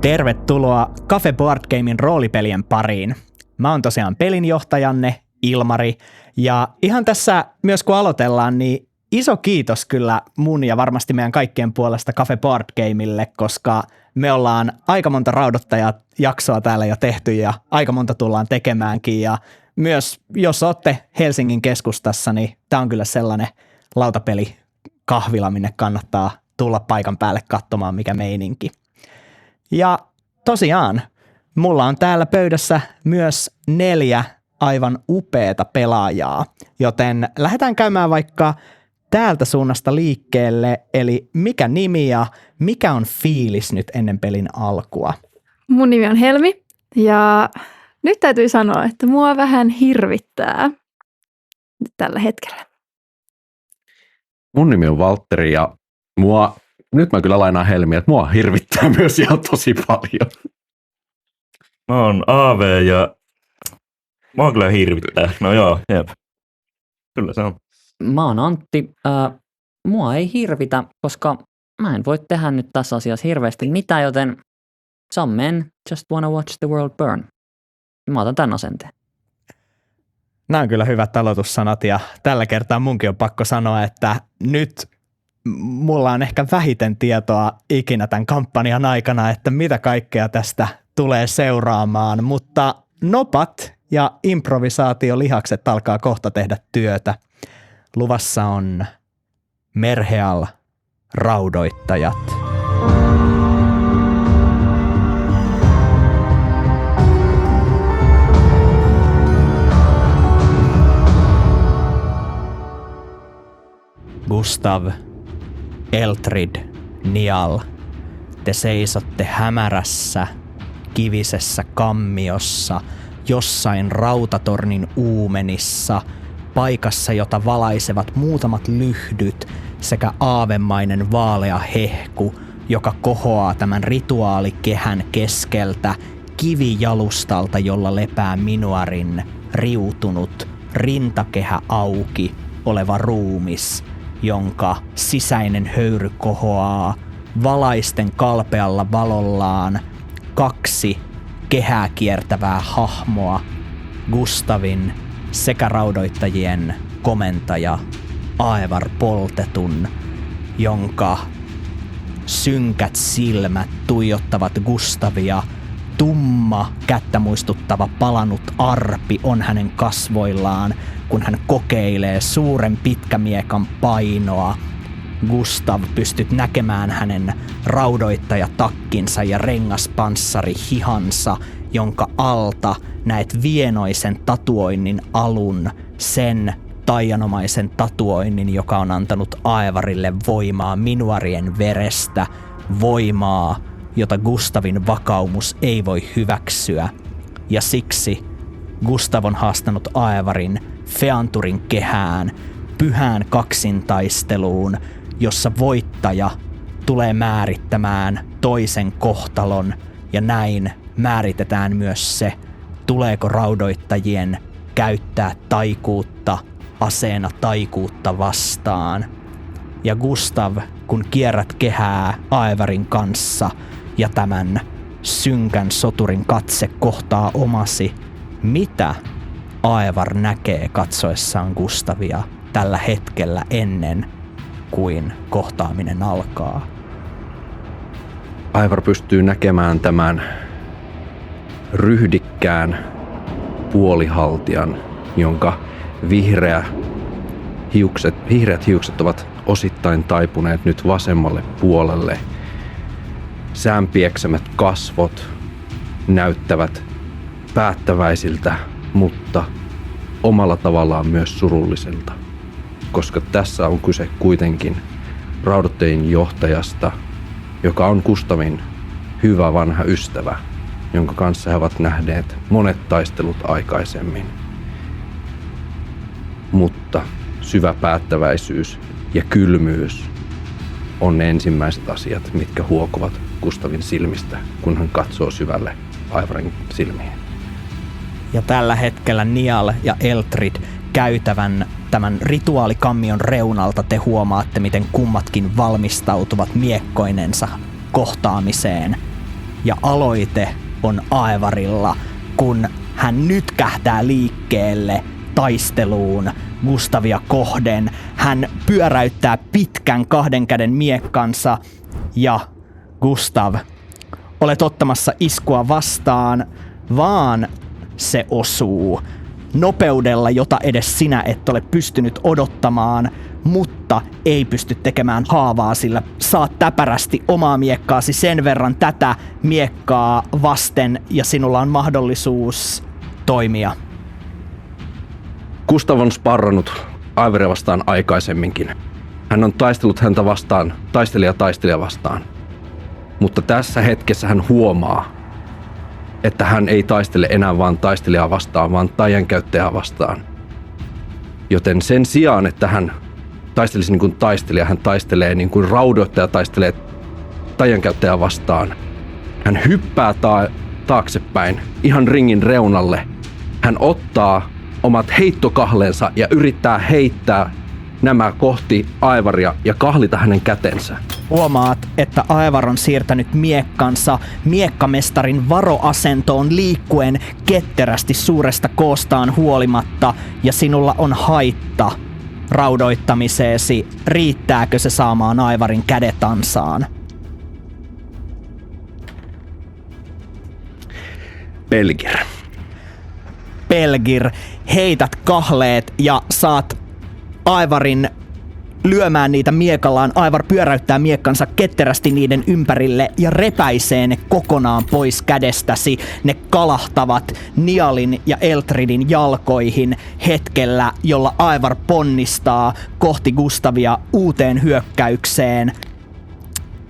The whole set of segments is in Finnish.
Tervetuloa Cafe Board Gamein roolipelien pariin. Mä oon tosiaan pelinjohtajanne Ilmari ja ihan tässä myös kun aloitellaan, niin iso kiitos kyllä mun ja varmasti meidän kaikkien puolesta Cafe Board Gameille, koska me ollaan aika monta raudoittajajaksoa täällä jo tehty ja aika monta tullaan tekemäänkin ja myös jos ootte Helsingin keskustassa, niin tää on kyllä sellainen lautapelikahvila, minne kannattaa tulla paikan päälle katsomaan mikä meininki. Ja tosiaan, mulla on täällä pöydässä myös 4 aivan upeata pelaajaa, joten lähdetään käymään vaikka täältä suunnasta liikkeelle, eli mikä nimi ja mikä on fiilis nyt ennen pelin alkua? Mun nimi on Helmi ja nyt täytyy sanoa, että mua vähän hirvittää nyt tällä hetkellä. Mun nimi on Valtteri ja nyt mä kyllä lainaan Helmiä, että mua hirvittää myös ihan tosi paljon. Mä oon AV ja mua kyllä hirvittää. No joo, jep. Kyllä se on. Mä oon Antti. Mua ei koska mä en voi tehdä nyt tässä asiassa hirveästi mitään, joten some men just wanna watch the world burn. Mä otan tän asenteen. Nämä on kyllä hyvät aloitussanat ja tällä kertaa munkin on pakko sanoa, että nyt mulla on ehkä vähiten tietoa ikinä tämän kampanjan aikana, että mitä kaikkea tästä tulee seuraamaan, mutta nopat ja improvisaatiolihakset alkaa kohta tehdä työtä. Luvassa on Merheal raudoittajat. Gustav, Eltrid, Nial, te seisotte hämärässä, kivisessä kammiossa, jossain rautatornin uumenissa, paikassa, jota valaisevat muutamat lyhdyt sekä aavemainen vaalea hehku, joka kohoaa tämän rituaalikehän keskeltä kivijalustalta, jolla lepää Minuarin riutunut, rintakehä auki oleva ruumis, jonka sisäinen höyry kohoaa valaisten kalpealla valollaan 2 kehää kiertävää hahmoa, Gustavin sekä raudoittajien komentaja Aevar Poltetun, jonka synkät silmät tuijottavat Gustavia. Tumma, kättä muistuttava palanut arpi on hänen kasvoillaan, kun hän kokeilee suuren pitkämiekan painoa. Gustav, pystyt näkemään hänen raudoittajatakkinsa ja rengaspanssarihihansa, jonka alta näet vienoisen tatuoinnin alun, sen taianomaisen tatuoinnin, joka on antanut Aevarille voimaa Minuarien verestä, voimaa, jota Gustavin vakaumus ei voi hyväksyä, ja siksi Gustav on haastanut Aevarin Feanturin kehään, pyhään kaksintaisteluun, jossa voittaja tulee määrittämään toisen kohtalon, ja näin määritetään myös se, tuleeko raudoittajien käyttää taikuutta aseena taikuutta vastaan. Ja Gustav, kun kierrät kehää Aevarin kanssa ja tämän synkän soturin katse kohtaa omasi, mitä Aevar näkee katsoessaan Gustavia tällä hetkellä ennen kuin kohtaaminen alkaa? Aevar pystyy näkemään tämän ryhdikkään puolihaltijan, jonka vihreät hiukset ovat osittain taipuneet nyt vasemmalle puolelle. Säänpieksämät kasvot näyttävät päättäväisiltä, mutta omalla tavallaan myös surulliselta, koska tässä on kyse kuitenkin raudoittajien johtajasta, joka on Gustavin hyvä vanha ystävä, jonka kanssa he ovat nähneet monet taistelut aikaisemmin. Mutta syvä päättäväisyys ja kylmyys on ne ensimmäiset asiat, mitkä huokovat Gustavin silmistä, kun hän katsoo syvälle Aevarin silmiin. Ja tällä hetkellä Nial ja Eltrid käytävän tämän rituaalikammion reunalta te huomaatte, miten kummatkin valmistautuvat miekkoinensa kohtaamiseen. Ja aloite on Aevarilla, kun hän nytkähtää liikkeelle taisteluun Gustavia kohden. Hän pyöräyttää pitkän 2 käden miekkansa ja Gustav, olet ottamassa iskua vastaan, vaan se osuu nopeudella, jota edes sinä et ole pystynyt odottamaan, mutta ei pysty tekemään haavaa, sillä saat täpärästi omaa miekkaasi sen verran tätä miekkaa vasten ja sinulla on mahdollisuus toimia. Gustav on sparrannut Aivaria vastaan aikaisemminkin. Hän on taistellut häntä vastaan, taistelija vastaan. Mutta tässä hetkessä hän huomaa, että hän ei taistele enää vaan taistelijaa vastaan, vaan taiankäyttäjää vastaan. Joten sen sijaan, että hän taistelisi niin kuin taistelija, hän taistelee niin kuin raudoittaja taistelee taiankäyttäjää vastaan. Hän hyppää taaksepäin ihan ringin reunalle. Hän ottaa omat heittokahleensa ja yrittää heittää nämä kohti Aivaria ja kahlita hänen kätensä. Huomaat, että Aevar on siirtänyt miekkansa miekkamestarin varoasentoon liikkuen ketterästi suuresta koostaan huolimatta ja sinulla on haitta raudoittamiseesi. Riittääkö se saamaan Aivarin kädet ansaan? Pelgir, heität kahleet ja saat Aivarin lyömään niitä miekallaan. Aivar pyöräyttää miekkansa ketterästi niiden ympärille ja repäisee ne kokonaan pois kädestäsi. Ne kalahtavat Nialin ja Eltridin jalkoihin hetkellä, jolla Aivar ponnistaa kohti Gustavia uuteen hyökkäykseen.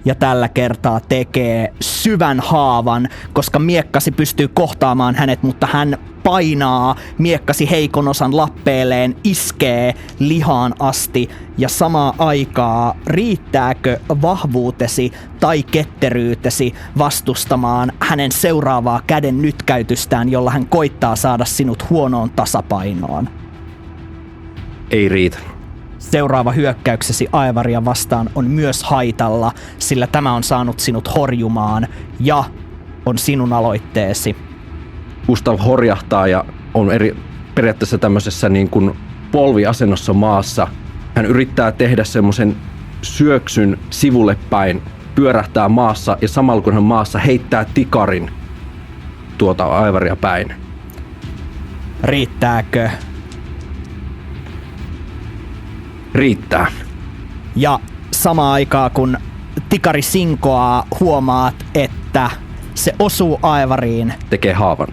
Ja tällä kertaa tekee syvän haavan, koska miekkasi pystyy kohtaamaan hänet, mutta hän painaa miekkasi heikon osan lappeelleen, iskee lihaan asti ja samaa aikaa riittääkö vahvuutesi tai ketteryytesi vastustamaan hänen seuraavaa käden nytkäytystään, jolla hän koittaa saada sinut huonoon tasapainoon? Ei riitä. Seuraava hyökkäyksesi Aevaria vastaan on myös haitalla, sillä tämä on saanut sinut horjumaan ja on sinun aloitteesi. Gustav horjahtaa ja on periaatteessa tämmöisessä niin kuin polviasennossa maassa. Hän yrittää tehdä semmoisen syöksyn sivulle päin, pyörähtää maassa ja samalla kun hän maassa heittää tikarin tuota Aevaria päin. Riittääkö? Riittää. Ja samaan aikaan kun tikari sinkoaa, huomaat, että se osuu Aevariin. Tekee haavan.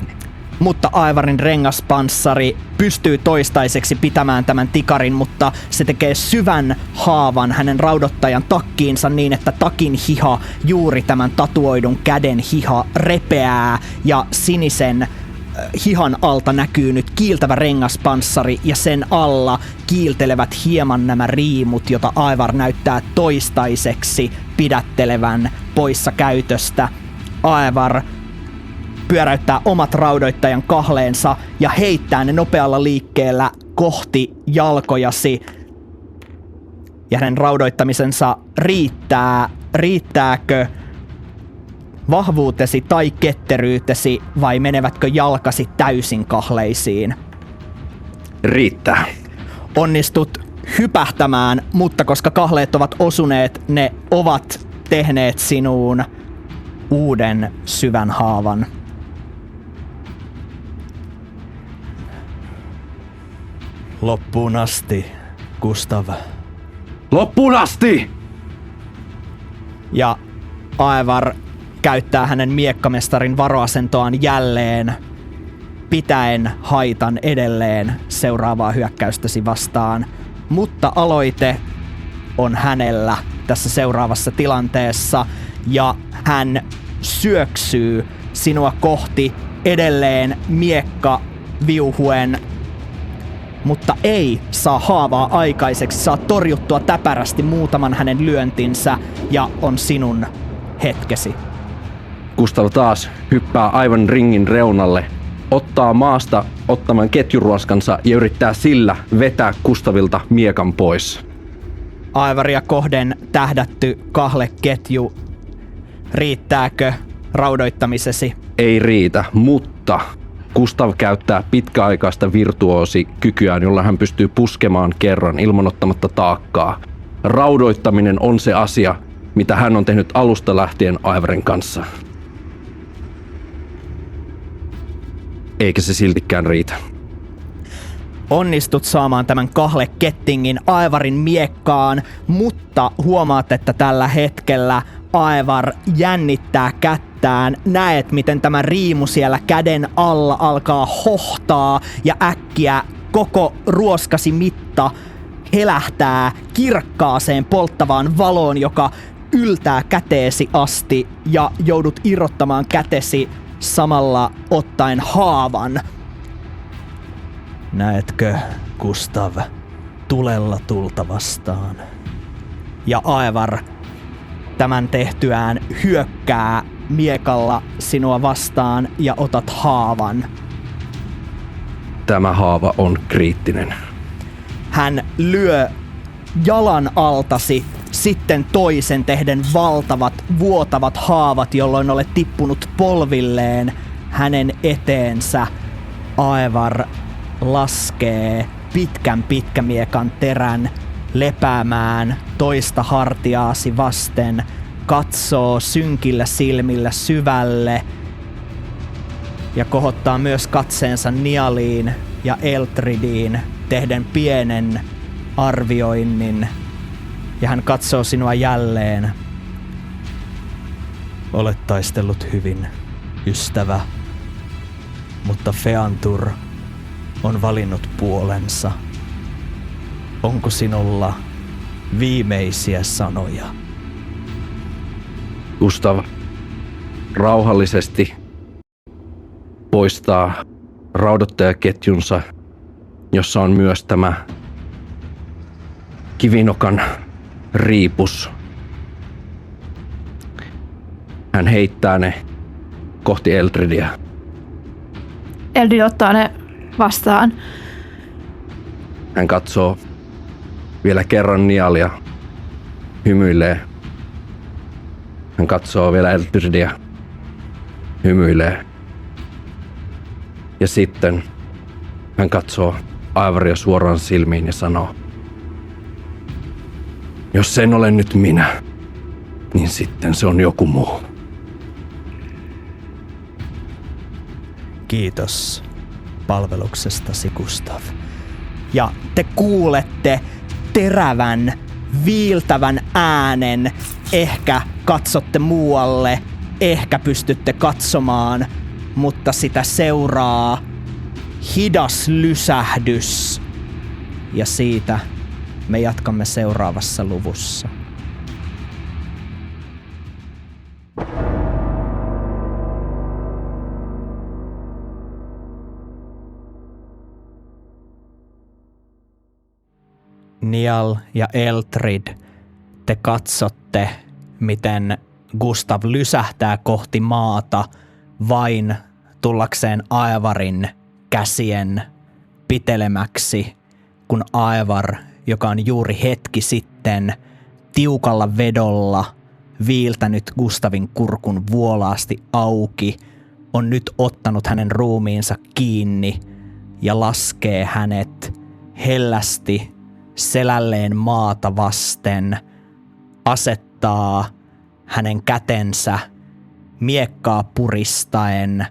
Mutta Aevarin rengaspanssari pystyy toistaiseksi pitämään tämän tikarin, mutta se tekee syvän haavan hänen raudottajan takkiinsa niin, että takin hiha, juuri tämän tatuoidun käden hiha, repeää ja sinisen hihan alta näkyy nyt kiiltävä rengaspanssari ja sen alla kiiltelevät hieman nämä riimut, jota Aevar näyttää toistaiseksi pidättelevän poissa käytöstä. Aevar pyöräyttää omat raudoittajan kahleensa ja heittää ne nopealla liikkeellä kohti jalkojasi. Ja hänen raudoittamisensa riittää. Riittääkö vahvuutesi tai ketteryytesi vai menevätkö jalkasi täysin kahleisiin? Riittää. Onnistut hypähtämään, mutta koska kahleet ovat osuneet, ne ovat tehneet sinuun uuden syvän haavan. Loppuun asti, Gustav. Loppuun asti! Ja Aevar käyttää hänen miekkamestarin varoasentoaan jälleen, pitäen haitan edelleen seuraavaa hyökkäystäsi vastaan. Mutta aloite on hänellä tässä seuraavassa tilanteessa ja hän syöksyy sinua kohti edelleen miekka viuhuen, mutta ei saa haavaa aikaiseksi, saa torjuttua täpärästi muutaman hänen lyöntinsä ja on sinun hetkesi. Gustav taas hyppää aivan ringin reunalle, ottaa maasta ottamaan ketjuruoskansa ja yrittää sillä vetää Gustavilta miekan pois. Aivaria kohden tähdätty kahleketju. Riittääkö raudoittamisesi? Ei riitä, mutta Gustav käyttää pitkäaikaista virtuoosikykyään, jolla hän pystyy puskemaan kerran ilman ottamatta taakkaa. Raudoittaminen on se asia, mitä hän on tehnyt alusta lähtien Aivarin kanssa. Eikä se siltikään riitä. Onnistut saamaan tämän kahlekettingin Aivarin miekkaan, mutta huomaat, että tällä hetkellä Aivar jännittää kättään. Näet, miten tämä riimu siellä käden alla alkaa hohtaa ja äkkiä koko ruoskasi mitta helähtää kirkkaaseen polttavaan valoon, joka yltää käteesi asti ja joudut irrottamaan kätesi samalla ottaen haavan. Näetkö, Gustav, tulella tulta vastaan? Ja Aivar tämän tehtyään hyökkää miekalla sinua vastaan ja otat haavan. Tämä haava on kriittinen. Hän lyö jalan altasi sitten toisen tehden valtavat vuotavat haavat, jolloin olet tippunut polvilleen hänen eteensä. Aivar laskee pitkän pitkämiekan terän lepäämään toista hartiaasi vasten, katsoo synkillä silmillä syvälle ja kohottaa myös katseensa Nialiin ja Eltridiin tehden pienen arvioinnin. Ja hän katsoo sinua jälleen. Olet taistellut hyvin, ystävä, mutta Feantur on valinnut puolensa. Onko sinulla viimeisiä sanoja? Gustav rauhallisesti poistaa raudoittajaketjunsa, jossa on myös tämä kivinokan riipus. Hän heittää ne kohti Eltridia. Eldrid ottaa ne vastaan. Hän katsoo vielä kerran Nialia, hymyilee. Hän katsoo vielä Eltridia, hymyilee. Ja sitten hän katsoo Aivaria suoraan silmiin ja sanoo: jos sen olen nyt minä, niin sitten se on joku muu. Kiitos palveluksestasi, Gustav. Ja te kuulette terävän, viiltävän äänen. Ehkä katsotte muualle, ehkä pystytte katsomaan, mutta sitä seuraa hidas lysähdys. Ja siitä me jatkamme seuraavassa luvussa. Nial ja Eltrid, te katsotte, miten Gustav lysähtää kohti maata vain tullakseen Aivarin käsien pitelemäksi, kun Aivar, joka on juuri hetki sitten tiukalla vedolla viiltänyt Gustavin kurkun vuolaasti auki, on nyt ottanut hänen ruumiinsa kiinni ja laskee hänet hellästi selälleen maata vasten, asettaa hänen kätensä miekkaa puristaen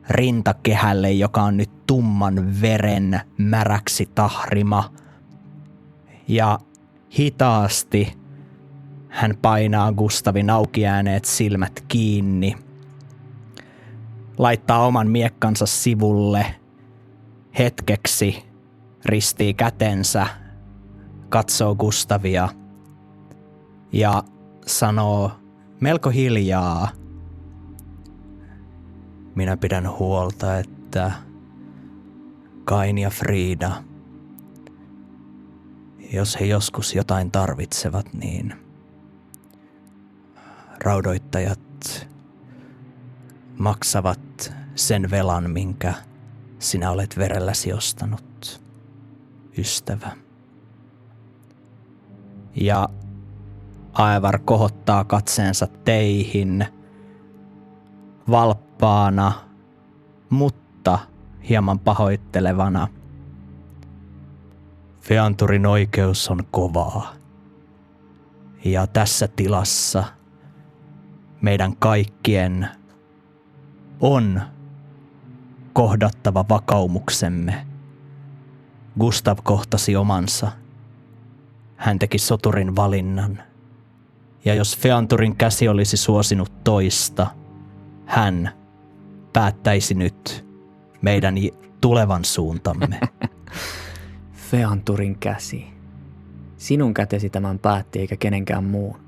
rintakehälle, joka on nyt tumman veren märäksi tahrima. Ja hitaasti hän painaa Gustavin auki jääneet silmät kiinni, laittaa oman miekkansa sivulle, hetkeksi ristii kätensä, katsoo Gustavia ja sanoo melko hiljaa: minä pidän huolta, että Kain ja Frida, jos he joskus jotain tarvitsevat, niin raudoittajat maksavat sen velan, minkä sinä olet verelläsi ostanut, ystävä. Ja Aevar kohottaa katseensa teihin valppaana, mutta hieman pahoittelevana. Feanturin oikeus on kovaa. Ja tässä tilassa meidän kaikkien on kohdattava vakaumuksemme. Gustav kohtasi omansa. Hän teki soturin valinnan. Ja jos Feanturin käsi olisi suosinut toista, hän päättäisi nyt meidän tulevan suuntamme. Feanturin käsi. Sinun kätesi tämän päätti eikä kenenkään muun.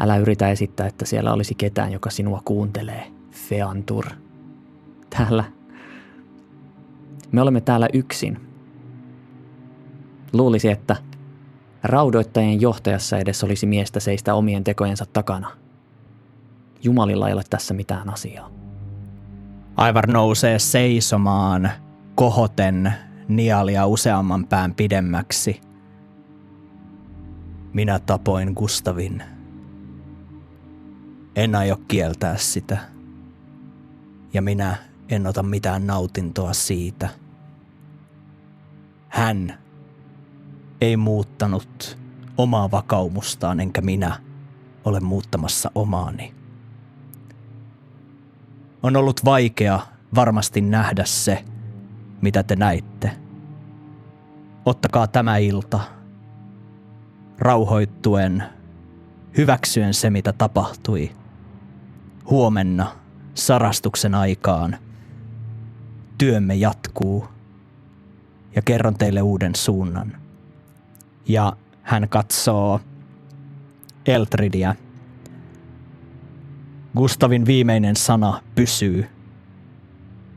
Älä yritä esittää, että siellä olisi ketään, joka sinua kuuntelee. Feantur. Me olemme täällä yksin. Luulisi, että raudoittajien johtajassa edes olisi miestä seistä omien tekojensa takana. Jumalilla ei ole tässä mitään asiaa. Aivar nousee seisomaan, kohoten Nialia useamman pään pidemmäksi. Minä tapoin Gustavin. En aio kieltää sitä. Ja minä en ota mitään nautintoa siitä. Hän ei muuttanut omaa vakaumustaan, enkä minä ole muuttamassa omaani. On ollut vaikea varmasti nähdä se, mitä te näitte. Ottakaa tämä ilta rauhoittuen, hyväksyen se, mitä tapahtui. Huomenna sarastuksen aikaan työmme jatkuu ja kerron teille uuden suunnan. Ja hän katsoo Eltridiä. Gustavin viimeinen sana pysyy.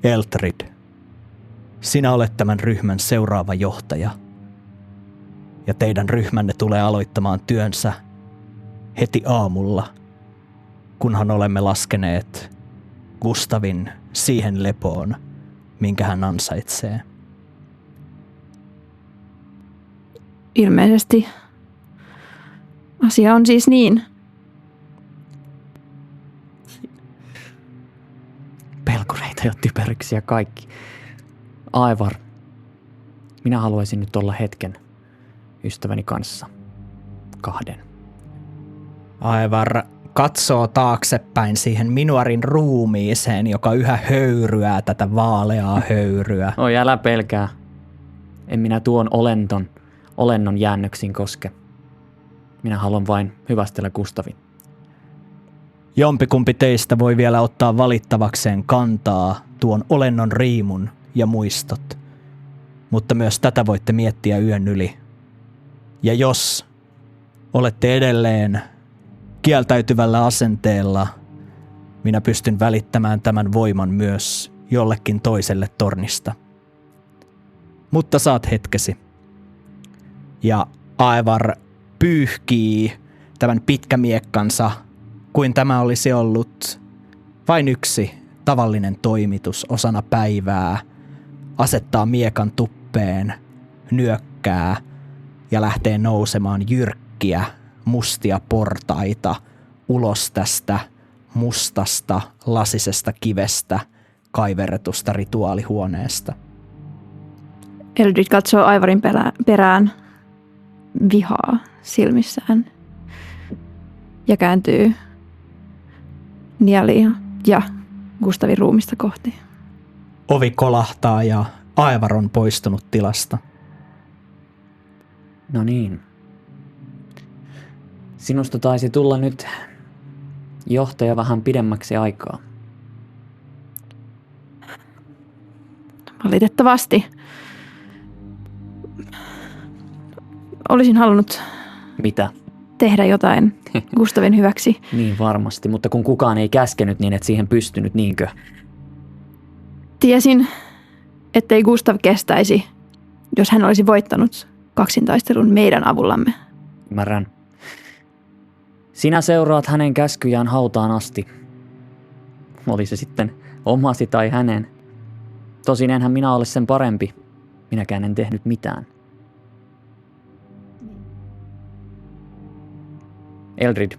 Eltrid, sinä olet tämän ryhmän seuraava johtaja. Ja teidän ryhmänne tulee aloittamaan työnsä heti aamulla, kunhan olemme laskeneet Gustavin siihen lepoon, minkä hän ansaitsee. Ilmeisesti asia on siis niin. Pelkureita ja typeryksiä kaikki. Aevar, minä haluaisin nyt olla hetken ystäväni kanssa. 2. Aevar katsoo taaksepäin siihen Minuarin ruumiiseen, joka yhä höyryää tätä vaaleaa höyryä. Oi, älä pelkää. En minä tuon olennon jäännöksiin koske. Minä haluan vain hyvästellä Gustavin. Jompikumpi teistä voi vielä ottaa valittavakseen kantaa tuon olennon riimun ja muistot. Mutta myös tätä voitte miettiä yön yli. Ja jos olette edelleen kieltäytyvällä asenteella, minä pystyn välittämään tämän voiman myös jollekin toiselle tornista. Mutta saat hetkesi. Ja Aevar pyyhkii tämän pitkämiekkansa, kuin tämä olisi ollut vain yksi tavallinen toimitus osana päivää, asettaa miekan tuppeen, nyökkää ja lähtee nousemaan jyrkkiä, mustia portaita ulos tästä mustasta, lasisesta kivestä kaiverretusta rituaalihuoneesta. Eldrid katsoo Aivarin perään vihaa silmissään ja kääntyy Nialia ja Gustavin ruumista kohti. Ovi kolahtaa ja Aevar on poistunut tilasta. No niin. Sinusta taisi tulla nyt johtaja vähän pidemmäksi aikaa. Valitettavasti. Olisin halunnut Mitä? tehdä jotain Gustavin hyväksi. Niin varmasti, mutta kun kukaan ei käskenyt niin, et siihen pystynyt, niinkö? Tiesin, ettei Gustav kestäisi, jos hän olisi voittanut kaksintaistelun meidän avullamme. Ymmärrän. Sinä seuraat hänen käskyjään hautaan asti. Oli se sitten omasi tai hänen. Tosin enhän minä ole sen parempi. Minäkään en tehnyt mitään. Eldrid.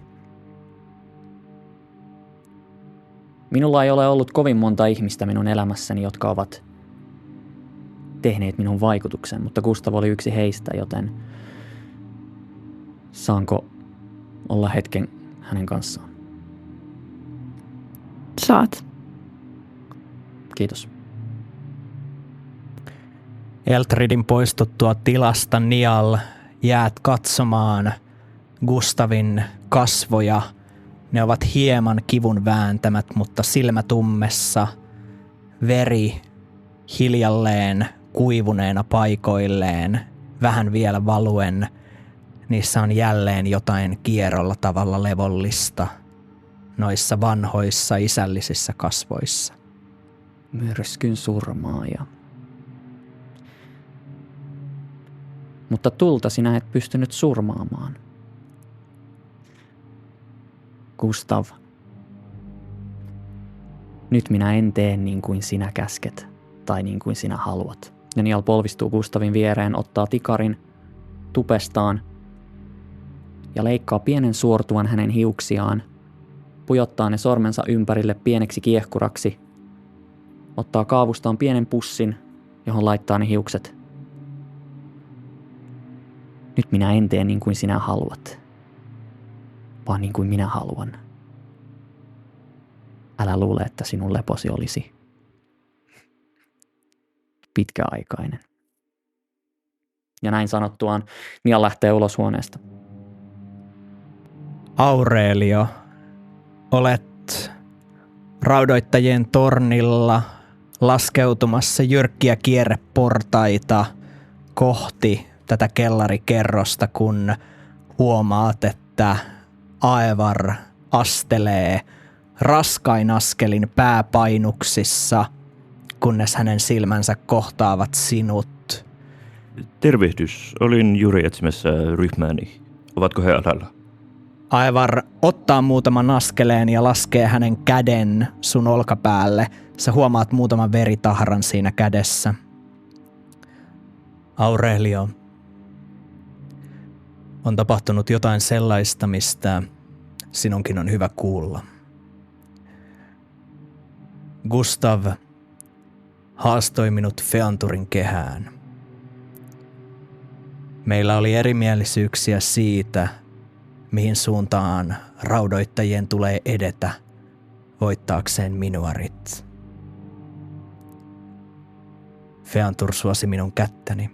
Minulla ei ole ollut kovin monta ihmistä minun elämässäni, jotka ovat tehneet minun vaikutuksen, mutta Gustav oli yksi heistä, joten saanko olla hetken hänen kanssaan? Saat. Kiitos. Eltridin poistuttua tilasta Niall jäät katsomaan Gustavin kasvoja. Ne ovat hieman kivun vääntämät, mutta silmätummessa veri hiljalleen kuivuneena paikoilleen, vähän vielä valuen. Niissä on jälleen jotain kierrolla tavalla levollista noissa vanhoissa isällisissä kasvoissa. Myrskyn surmaaja. Mutta tulta sinä et pystynyt surmaamaan. Gustav, nyt minä en tee niin kuin sinä käsket tai niin kuin sinä haluat. Ja Niall polvistuu Gustavin viereen, ottaa tikarin tupestaan ja leikkaa pienen suortuvan hänen hiuksiaan, pujottaa ne sormensa ympärille pieneksi kiehkuraksi, ottaa kaavustaan pienen pussin, johon laittaa ne hiukset. Nyt minä en tee niin kuin sinä haluat, vaan niin kuin minä haluan. Älä luule, että sinun leposi olisi pitkäaikainen. Ja näin sanottuaan Niall lähtee ulos huoneesta. Aurelio, olet raudoittajien tornilla laskeutumassa jyrkkiä kierreportaita kohti tätä kellarikerrosta, kun huomaat, että Aevar astelee raskain askelin pääpainuksissa, kunnes hänen silmänsä kohtaavat sinut. Tervehdys. Olin juuri etsimässä ryhmääni. Ovatko he alalla? Aevar ottaa muutaman askeleen ja laskee hänen käden sun olkapäälle. Sä huomaat muutaman veritahran siinä kädessä. Aurelio, on tapahtunut jotain sellaista, mistä sinunkin on hyvä kuulla. Gustav haastoi minut Feanturin kehään. Meillä oli erimielisyyksiä siitä, mihin suuntaan raudoittajien tulee edetä voittaakseen minuarit. Feantur suosi minun kättäni.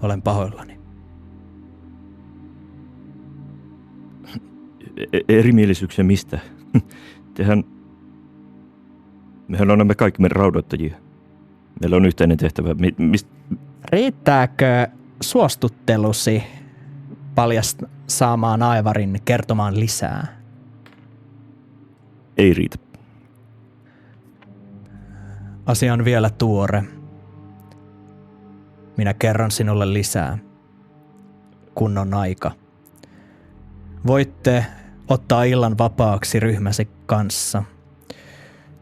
Olen pahoillani. Erimielisyyksiä mistä? Mehän olemme kaikki me raudoittajia. Meillä on yhteinen tehtävä. Riittääkö suostuttelusi saamaan Aevarin kertomaan lisää? Ei riitä. Asia on vielä tuore. Minä kerron sinulle lisää, kun on aika. Voitte ottaa illan vapaaksi ryhmäsi kanssa.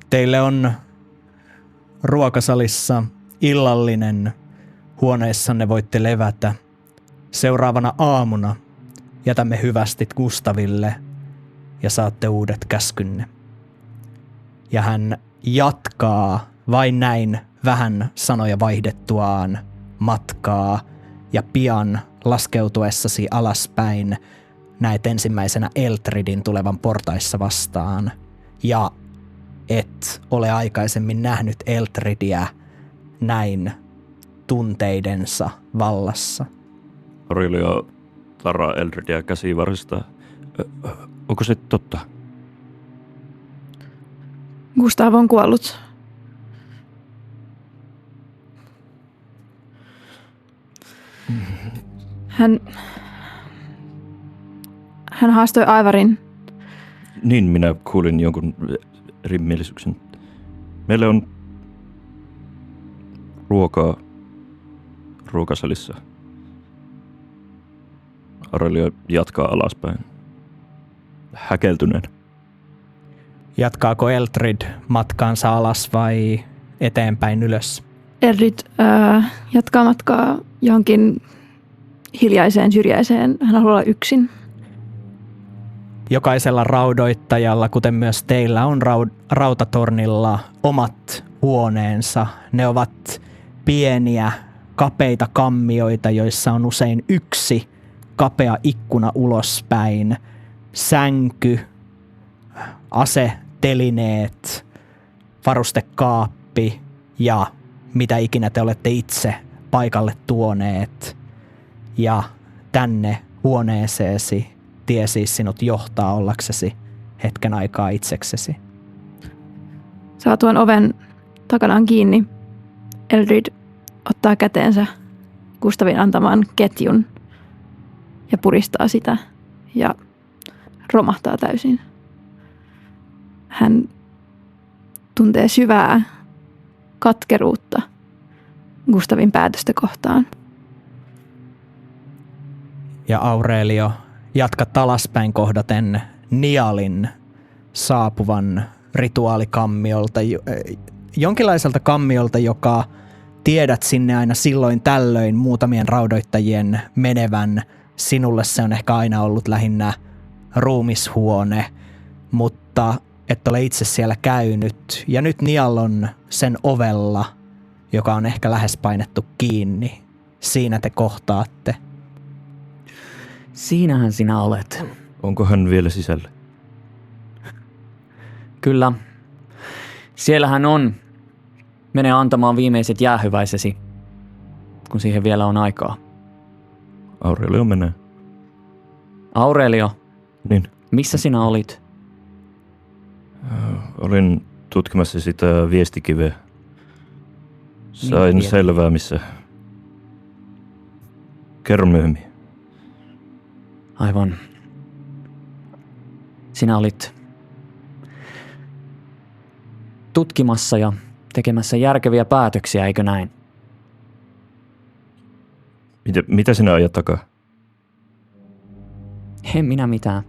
Teille on ruokasalissa illallinen. Huoneessanne voitte levätä. Seuraavana aamuna jätämme hyvästit Gustaville ja saatte uudet käskynne. Ja hän jatkaa vain näin vähän sanoja vaihdettuaan matkaa ja pian laskeutuessasi alaspäin näet ensimmäisenä Eltridin tulevan portaissa vastaan ja et ole aikaisemmin nähnyt Eltridiä näin tunteidensa vallassa. Aurelio taraa Eldridia käsivarista. Onko se totta? Gustav on kuollut. Hän haastoi Aevarin. Niin, minä kuulin jonkun erimielisyyden. Meillä on ruokaa ruokasalissa. Aurelio jatkaa alaspäin. Häkeltyneen. Jatkaako Eldrid matkaansa alas vai eteenpäin ylös? Eldrid jatkaa matkaa johonkin hiljaiseen syrjäiseen. Hän haluaa olla yksin. Jokaisella raudoittajalla, kuten myös teillä, on Rautatornilla omat huoneensa. Ne ovat pieniä, kapeita kammioita, joissa on usein yksi kapea ikkuna ulospäin, sänky, asetelineet, varustekaappi ja mitä ikinä te olette itse paikalle tuoneet. Ja tänne huoneeseesi tie siis sinut johtaa ollaksesi hetken aikaa itseksesi. Saa tuon oven takanaan kiinni. Eldrid ottaa käteensä Gustavin antaman ketjun ja puristaa sitä ja romahtaa täysin. Hän tuntee syvää katkeruutta Gustavin päätöstä kohtaan. Ja Aurelio, jatkat alaspäin kohdaten Nialin saapuvan rituaalikammiolta, jonkinlaiselta kammiolta, joka tiedät sinne aina silloin tällöin muutamien raudoittajien menevän. Sinulle se on ehkä aina ollut lähinnä ruumishuone, mutta et ole itse siellä käynyt. Ja nyt Nial on sen ovella, joka on ehkä lähes painettu kiinni. Siinä te kohtaatte. Siinähän sinä olet. Onko hän vielä sisällä? Kyllä. Siellä hän on. Mene antamaan viimeiset jäähyväisesi, kun siihen vielä on aikaa. Aurelio menee. Aurelio, Niin. missä sinä olit? Olin tutkimassa sitä viestikiveä. Sain Niin, selvää, missä. Kerro myöhemmin. Aivan. Sinä olit tutkimassa ja tekemässä järkeviä päätöksiä, eikö näin? Mitä sinä ajat takaa? En minä mitään.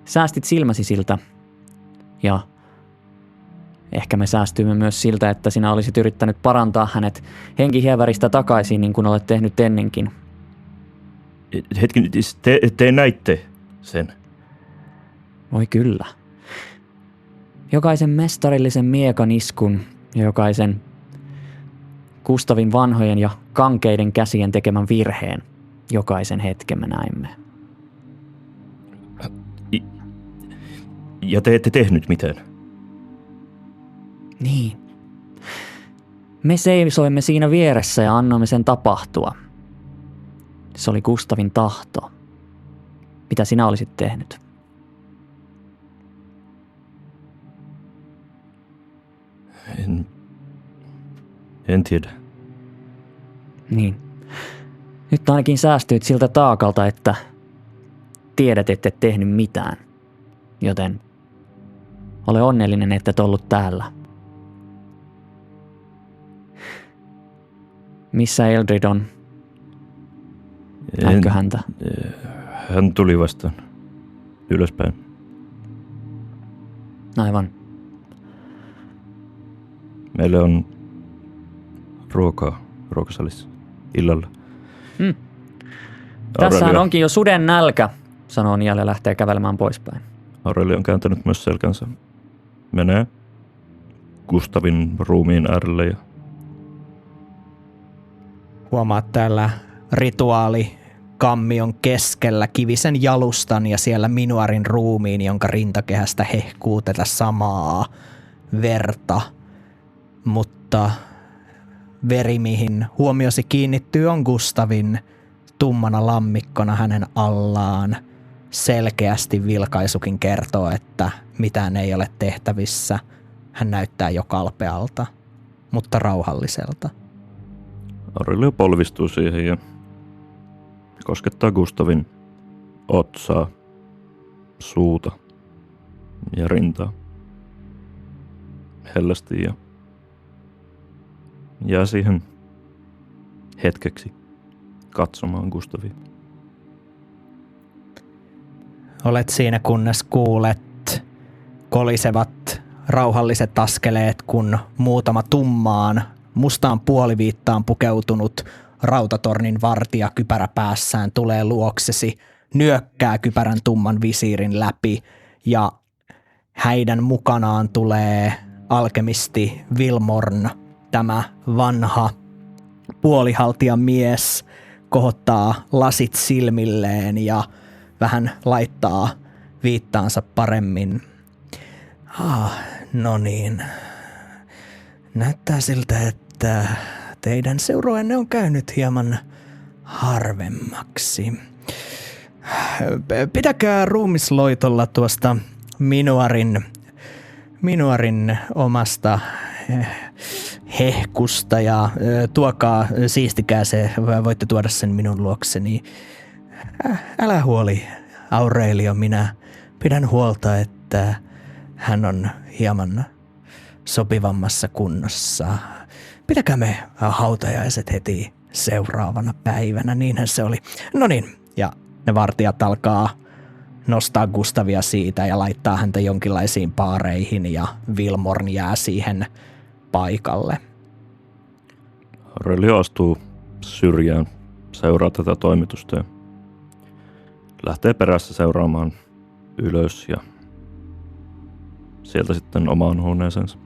Säästit silmäsi siltä ja ehkä me säästyimme myös siltä, että sinä olisit yrittänyt parantaa hänet henkihieväristä takaisin niin kuin olet tehnyt ennenkin. Hetki, te näitte sen. Voi kyllä. Jokaisen mestarillisen miekan iskun ja jokaisen Gustavin vanhojen ja kankeiden käsien tekemän virheen jokaisen hetken me näimme. Ja te ette tehnyt mitään. Niin. Me seisoimme siinä vieressä ja annoimme sen tapahtua. Se oli Gustavin tahto. Mitä sinä olisit tehnyt? En tiedä. Niin. Nyt ainakin säästyit siltä taakalta, että tiedät, että et tehnyt mitään. Joten ole onnellinen, että et ollut täällä. Missä Eldrid on? Näetkö häntä? Hän tuli vastaan. Ylöspäin. Aivan. Meillä on ruokaa ruokasalissa illalla. Tässähän onkin jo suden nälkä, sanoo Nial ja lähtee kävelemään poispäin. Aurelio on kääntänyt myös selkänsä. Menee Gustavin ruumiin äärelle ja Huomaat täällä rituaalikammion keskellä kivisen jalustan ja siellä Minuarin ruumiin, jonka rintakehästä hehkuu tätä samaa verta. Mutta veri, mihin huomiosi kiinnittyy, on Gustavin tummana lammikkona hänen allaan. Selkeästi vilkaisukin kertoo, että mitään ei ole tehtävissä. Hän näyttää jo kalpealta, mutta rauhalliselta. Aurelio polvistuu siihen ja koskettaa Gustavin otsaa, suuta ja rintaa. Hellästi ja jää siihen hetkeksi katsomaan Gustavia. Olet siinä, kunnes kuulet kolisevat rauhalliset askeleet, kun muutama mustaan puoliviittaan pukeutunut rautatornin vartija kypärä päässään tulee luoksesi, nyökkää kypärän tumman visiirin läpi ja häidän mukanaan tulee alkemisti Vilmorn, tämä vanha puolihaltija mies, kohottaa lasit silmilleen ja vähän laittaa viittaansa paremmin. No niin. Näyttää siltä, että teidän seurueenne on käynyt hieman harvemmaksi. Pitäkää ruumisloitolla tuosta Minuarin omasta hehkusta ja tuokaa, siistikää se, voitte tuoda sen minun luokseni. Älä huoli, Aurelio, minä pidän huolta, että hän on hieman sopivammassa kunnossa. Pitäkäämme hautajaiset heti seuraavana päivänä, niinhän se oli. No niin, ja ne vartijat alkaa nostaa Gustavia siitä ja laittaa häntä jonkinlaisiin paareihin ja Vilmorn jää siihen paikalle. Aurelio astuu syrjään, seuraa tätä toimitusta ja lähtee perässä seuraamaan ylös ja sieltä sitten omaan huoneeseensa.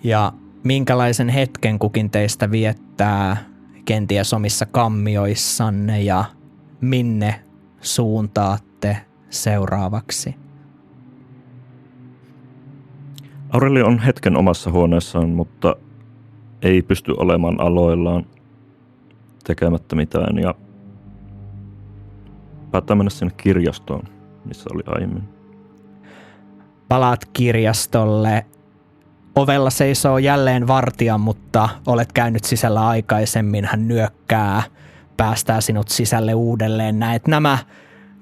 Ja minkälaisen hetken kukin teistä viettää kenties omissa kammioissanne ja minne suuntaatte seuraavaksi? Aurelio on hetken omassa huoneessaan, mutta ei pysty olemaan aloillaan tekemättä mitään ja päättää mennä sinne kirjastoon, missä oli aiemmin. Palaat kirjastolle. Ovella seisoo jälleen vartija, mutta olet käynyt sisällä aikaisemmin. Hän nyökkää, päästää sinut sisälle uudelleen. Näet nämä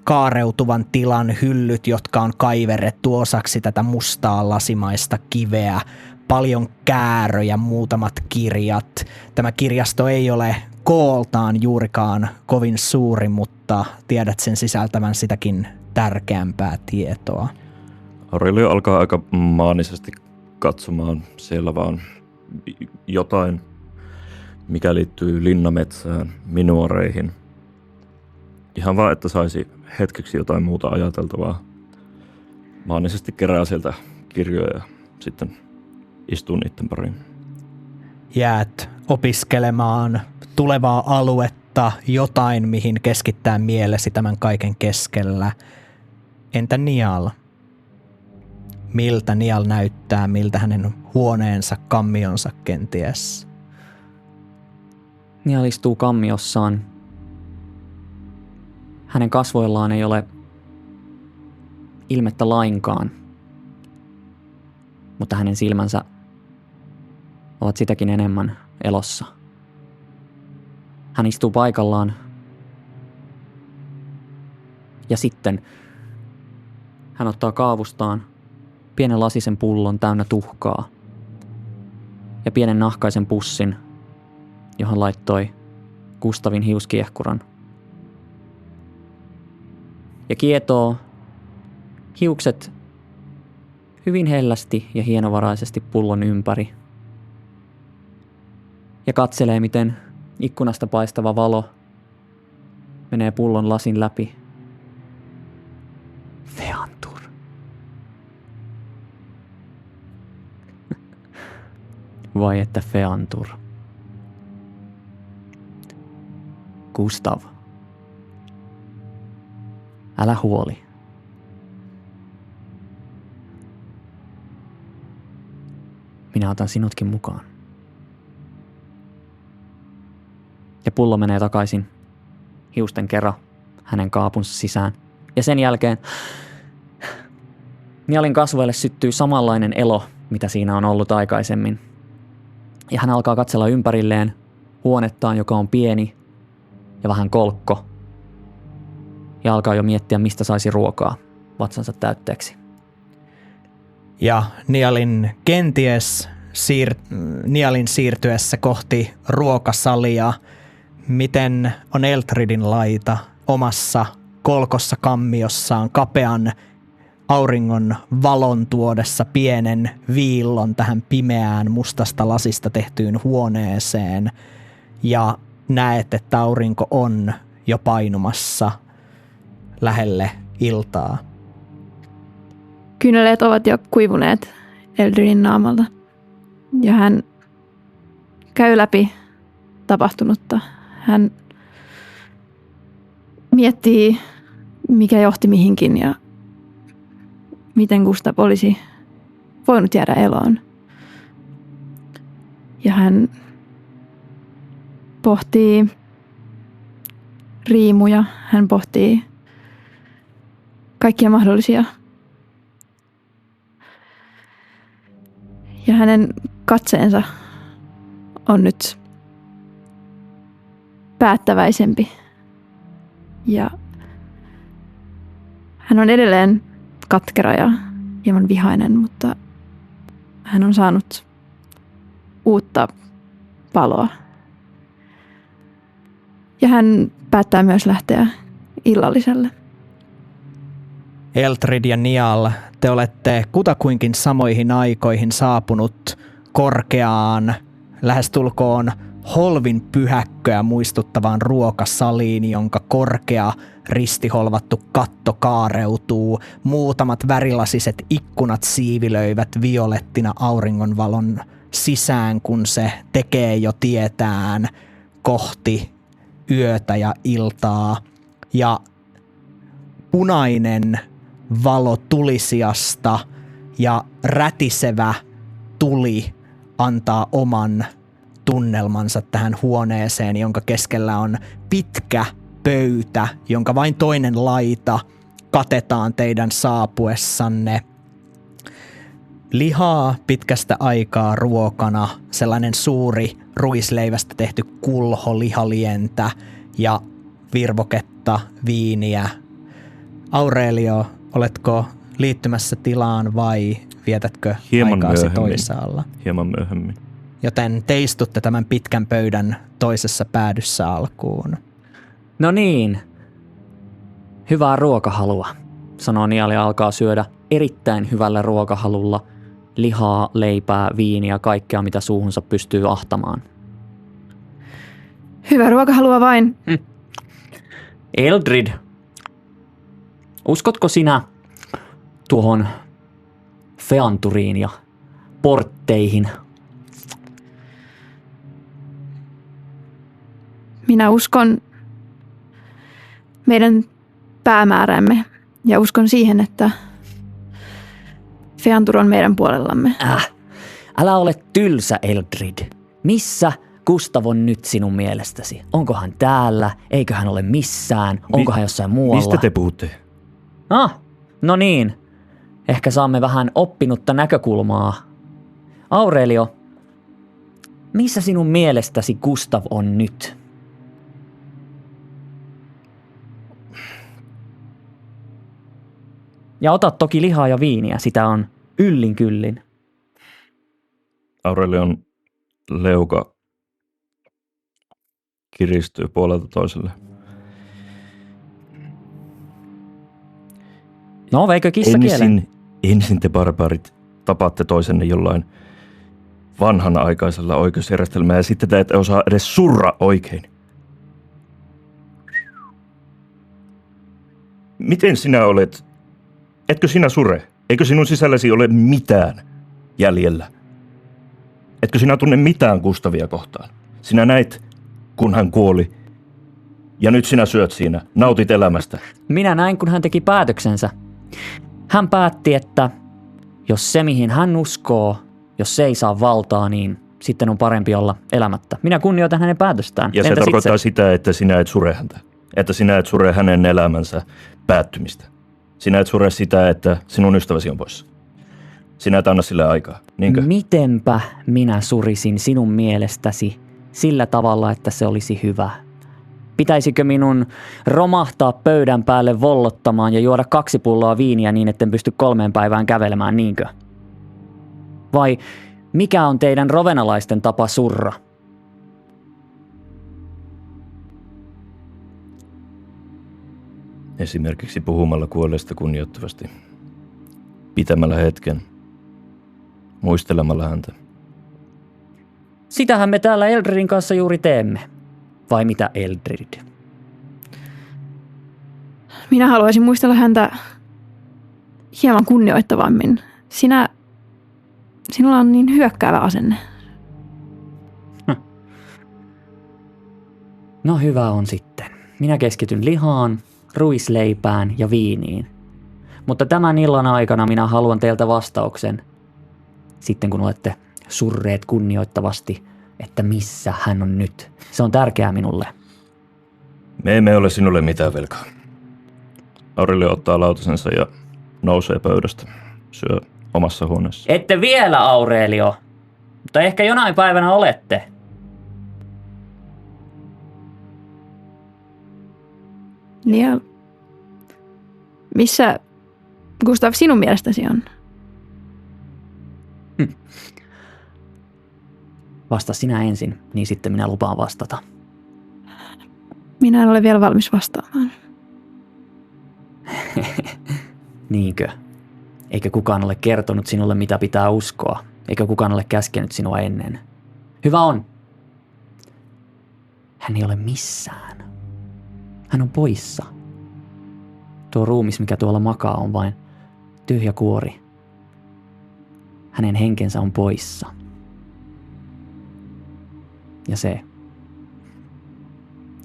kaareutuvan tilan hyllyt, jotka on kaiverrettu osaksi tätä mustaa lasimaista kiveä. Paljon kääröjä, muutamat kirjat. Tämä kirjasto ei ole kooltaan juurikaan kovin suuri, mutta tiedät sen sisältävän sitäkin tärkeämpää tietoa. Aurelio alkaa aika maanisesti katsomaan siellä vaan jotain, mikä liittyy linnametsään, minuareihin. Ihan vaan, että saisi hetkeksi jotain muuta ajateltavaa. Maanisesti kerää sieltä kirjoja ja sitten istuu niiden pariin. Jäät opiskelemaan tulevaa aluetta, jotain mihin keskittää mielesi tämän kaiken keskellä. Entä Niall? Miltä Niall näyttää, miltä hänen huoneensa, kammionsa kenties? Niall istuu kammiossaan. Hänen kasvoillaan ei ole ilmettä lainkaan, mutta hänen silmänsä ovat sitäkin enemmän elossa. Hän istuu paikallaan ja sitten hän ottaa kaavustaan pienen lasisen pullon täynnä tuhkaa ja pienen nahkaisen pussin, johon laittoi Gustavin hiuskiehkuran. Ja kietoo hiukset hyvin hellästi ja hienovaraisesti pullon ympäri. Ja katselee, miten ikkunasta paistava valo menee pullon lasin läpi. Feantur. Vai että Feantur. Gustav. Älä huoli. Minä otan sinutkin mukaan. Ja pullo menee takaisin hiusten kera hänen kaapunsa sisään. Ja sen jälkeen Niallin kasvoille syttyy samanlainen elo, mitä siinä on ollut aikaisemmin. Ja hän alkaa katsella ympärilleen huonettaan, joka on pieni ja vähän kolkko. Ja alkaa jo miettiä, mistä saisi ruokaa vatsansa täytteeksi. Ja Niallin kenties Niallin siirtyessä kohti ruokasalia, miten on Eltridin laita omassa kolkossa kammiossaan kapean auringon valon tuodessa pienen viillon tähän pimeään mustasta lasista tehtyyn huoneeseen ja näet, että aurinko on jo painumassa lähelle iltaa. Kyyneleet ovat jo kuivuneet Eldridin naamalta ja hän käy läpi tapahtunutta. Hän miettii, mikä johti mihinkin ja miten Gustav olisi voinut jäädä eloon. Ja hän pohtii riimuja, hän pohtii kaikkia mahdollisia. Ja hänen katseensa on nyt päättäväisempi. Ja hän on edelleen katkera ja hieman vihainen, mutta hän on saanut uutta paloa. Ja hän päättää myös lähteä illalliselle. Eldrid ja Niall, te olette kutakuinkin samoihin aikoihin saapunut korkeaan, lähestulkoon holvin pyhäkköä muistuttavaan ruokasaliin, jonka korkea ristiholvattu katto kaareutuu. Muutamat värilasiset ikkunat siivilöivät violettina auringonvalon sisään, kun se tekee jo tietään kohti yötä ja iltaa. Ja punainen valo tulisiasta ja rätisevä tuli antaa oman tunnelmansa tähän huoneeseen, jonka keskellä on pitkä pöytä, jonka vain toinen laita katetaan teidän saapuessanne. Lihaa pitkästä aikaa ruokana, sellainen suuri ruisleivästä tehty kulho lihalientä ja virvoketta viiniä. Aurelio, oletko liittymässä tilaan vai vietätkö aikaasi toisaalla? Hieman myöhemmin. Joten te istutte tämän pitkän pöydän toisessa päädyssä alkuun. No niin, hyvää ruokahalua, sanoo Niall ja alkaa syödä erittäin hyvällä ruokahalulla lihaa, leipää, viiniä, kaikkea mitä suuhunsa pystyy ahtamaan. Hyvää ruokahalua vain. Eldrid, uskotko sinä tuohon feanturiin ja portteihin? Minä uskon meidän päämäärämme ja uskon siihen, että Feantur on meidän puolellamme. Älä ole tylsä, Eldrid. Missä Gustav on nyt sinun mielestäsi? Onko hän täällä? Eikö hän ole missään? Onko hän jossain muualla? Mistä te puhutte? No niin. Ehkä saamme vähän oppinutta näkökulmaa. Aurelio, missä sinun mielestäsi Gustav on nyt? Ja ota toki lihaa ja viiniä, sitä on yllin kyllin. Aurelion leuka kiristyy puolelta toiselle. No, veikö kissa kielen? Ensin te barbaarit tapaatte toisenne jollain vanhanaikaisella oikeusjärjestelmällä ja sitten te ette osaa edes surra oikein. Miten sinä olet? Etkö sinä sure? Eikö sinun sisälläsi ole mitään jäljellä? Etkö sinä tunne mitään Gustavia kohtaan? Sinä näit, kun hän kuoli. Ja nyt sinä syöt siinä, nautit elämästä. Minä näin, kun hän teki päätöksensä. Hän päätti, että jos se, mihin hän uskoo, jos se ei saa valtaa, niin sitten on parempi olla elämättä. Minä kunnioitan hänen päätöstään. Ja se tarkoittaa sitä, että sinä et sure häntä. Että sinä et sure hänen elämänsä päättymistä. Sinä et sure sitä, että sinun ystäväsi on poissa. Sinä et anna sille aikaa, niinkö? Mitenpä minä surisin sinun mielestäsi sillä tavalla, että se olisi hyvä? Pitäisikö minun romahtaa pöydän päälle vollottamaan ja juoda 2 pulloa viiniä niin, etten pysty 3 päivään kävelemään, niinkö? Vai mikä on teidän rovenalaisten tapa surra? Esimerkiksi puhumalla kuolleesta kunnioittavasti. pitämällä hetken, muistelemalla häntä. Sitähän me täällä Eldridin kanssa juuri teemme. Vai mitä Eldrid? Minä haluaisin muistella häntä hieman kunnioittavammin. Sinulla on niin hyökkäävä asenne. No hyvä on sitten. Minä keskityn lihaan, ruisleipään ja viiniin. Mutta tämän illan aikana minä haluan teiltä vastauksen. Sitten kun olette surreet kunnioittavasti, että missä hän on nyt. Se on tärkeää minulle. Me emme ole sinulle mitään velkaa. Aurelio ottaa lautasensa ja nousee pöydästä. Syö omassa huoneessa. Ette vielä, Aurelio. Mutta ehkä jonain päivänä olette. Ja missä Gustav sinun mielestäsi on? Vasta sinä ensin, niin sitten minä lupaan vastata. Minä en ole vielä valmis vastaamaan. Niinkö? Eikä kukaan ole kertonut sinulle, mitä pitää uskoa. Eikä kukaan ole käskenyt sinua ennen. Hyvä on. Hän ei ole missään. Hän on poissa. Tuo ruumis, mikä tuolla makaa, on vain tyhjä kuori. Hänen henkensä on poissa. Ja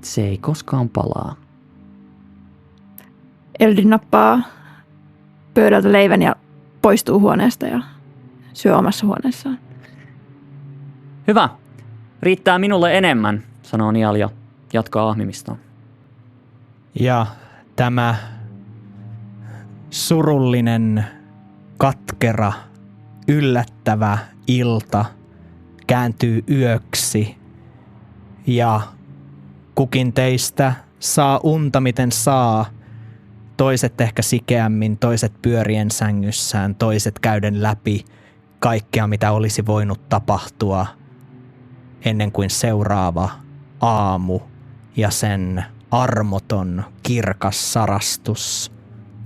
se ei koskaan palaa. Eldrid nappaa pöydältä leivän ja poistuu huoneesta ja syö omassa huoneessaan. Hyvä. Riittää minulle enemmän, sanoo Niall ja jatkaa ahmimistaan. Ja tämä surullinen, katkera, yllättävä ilta kääntyy yöksi ja kukin teistä saa unta miten saa. Toiset ehkä sikeämmin, toiset pyörien sängyssään, toiset käyden läpi kaikkea mitä olisi voinut tapahtua ennen kuin seuraava aamu ja sen armoton kirkas sarastus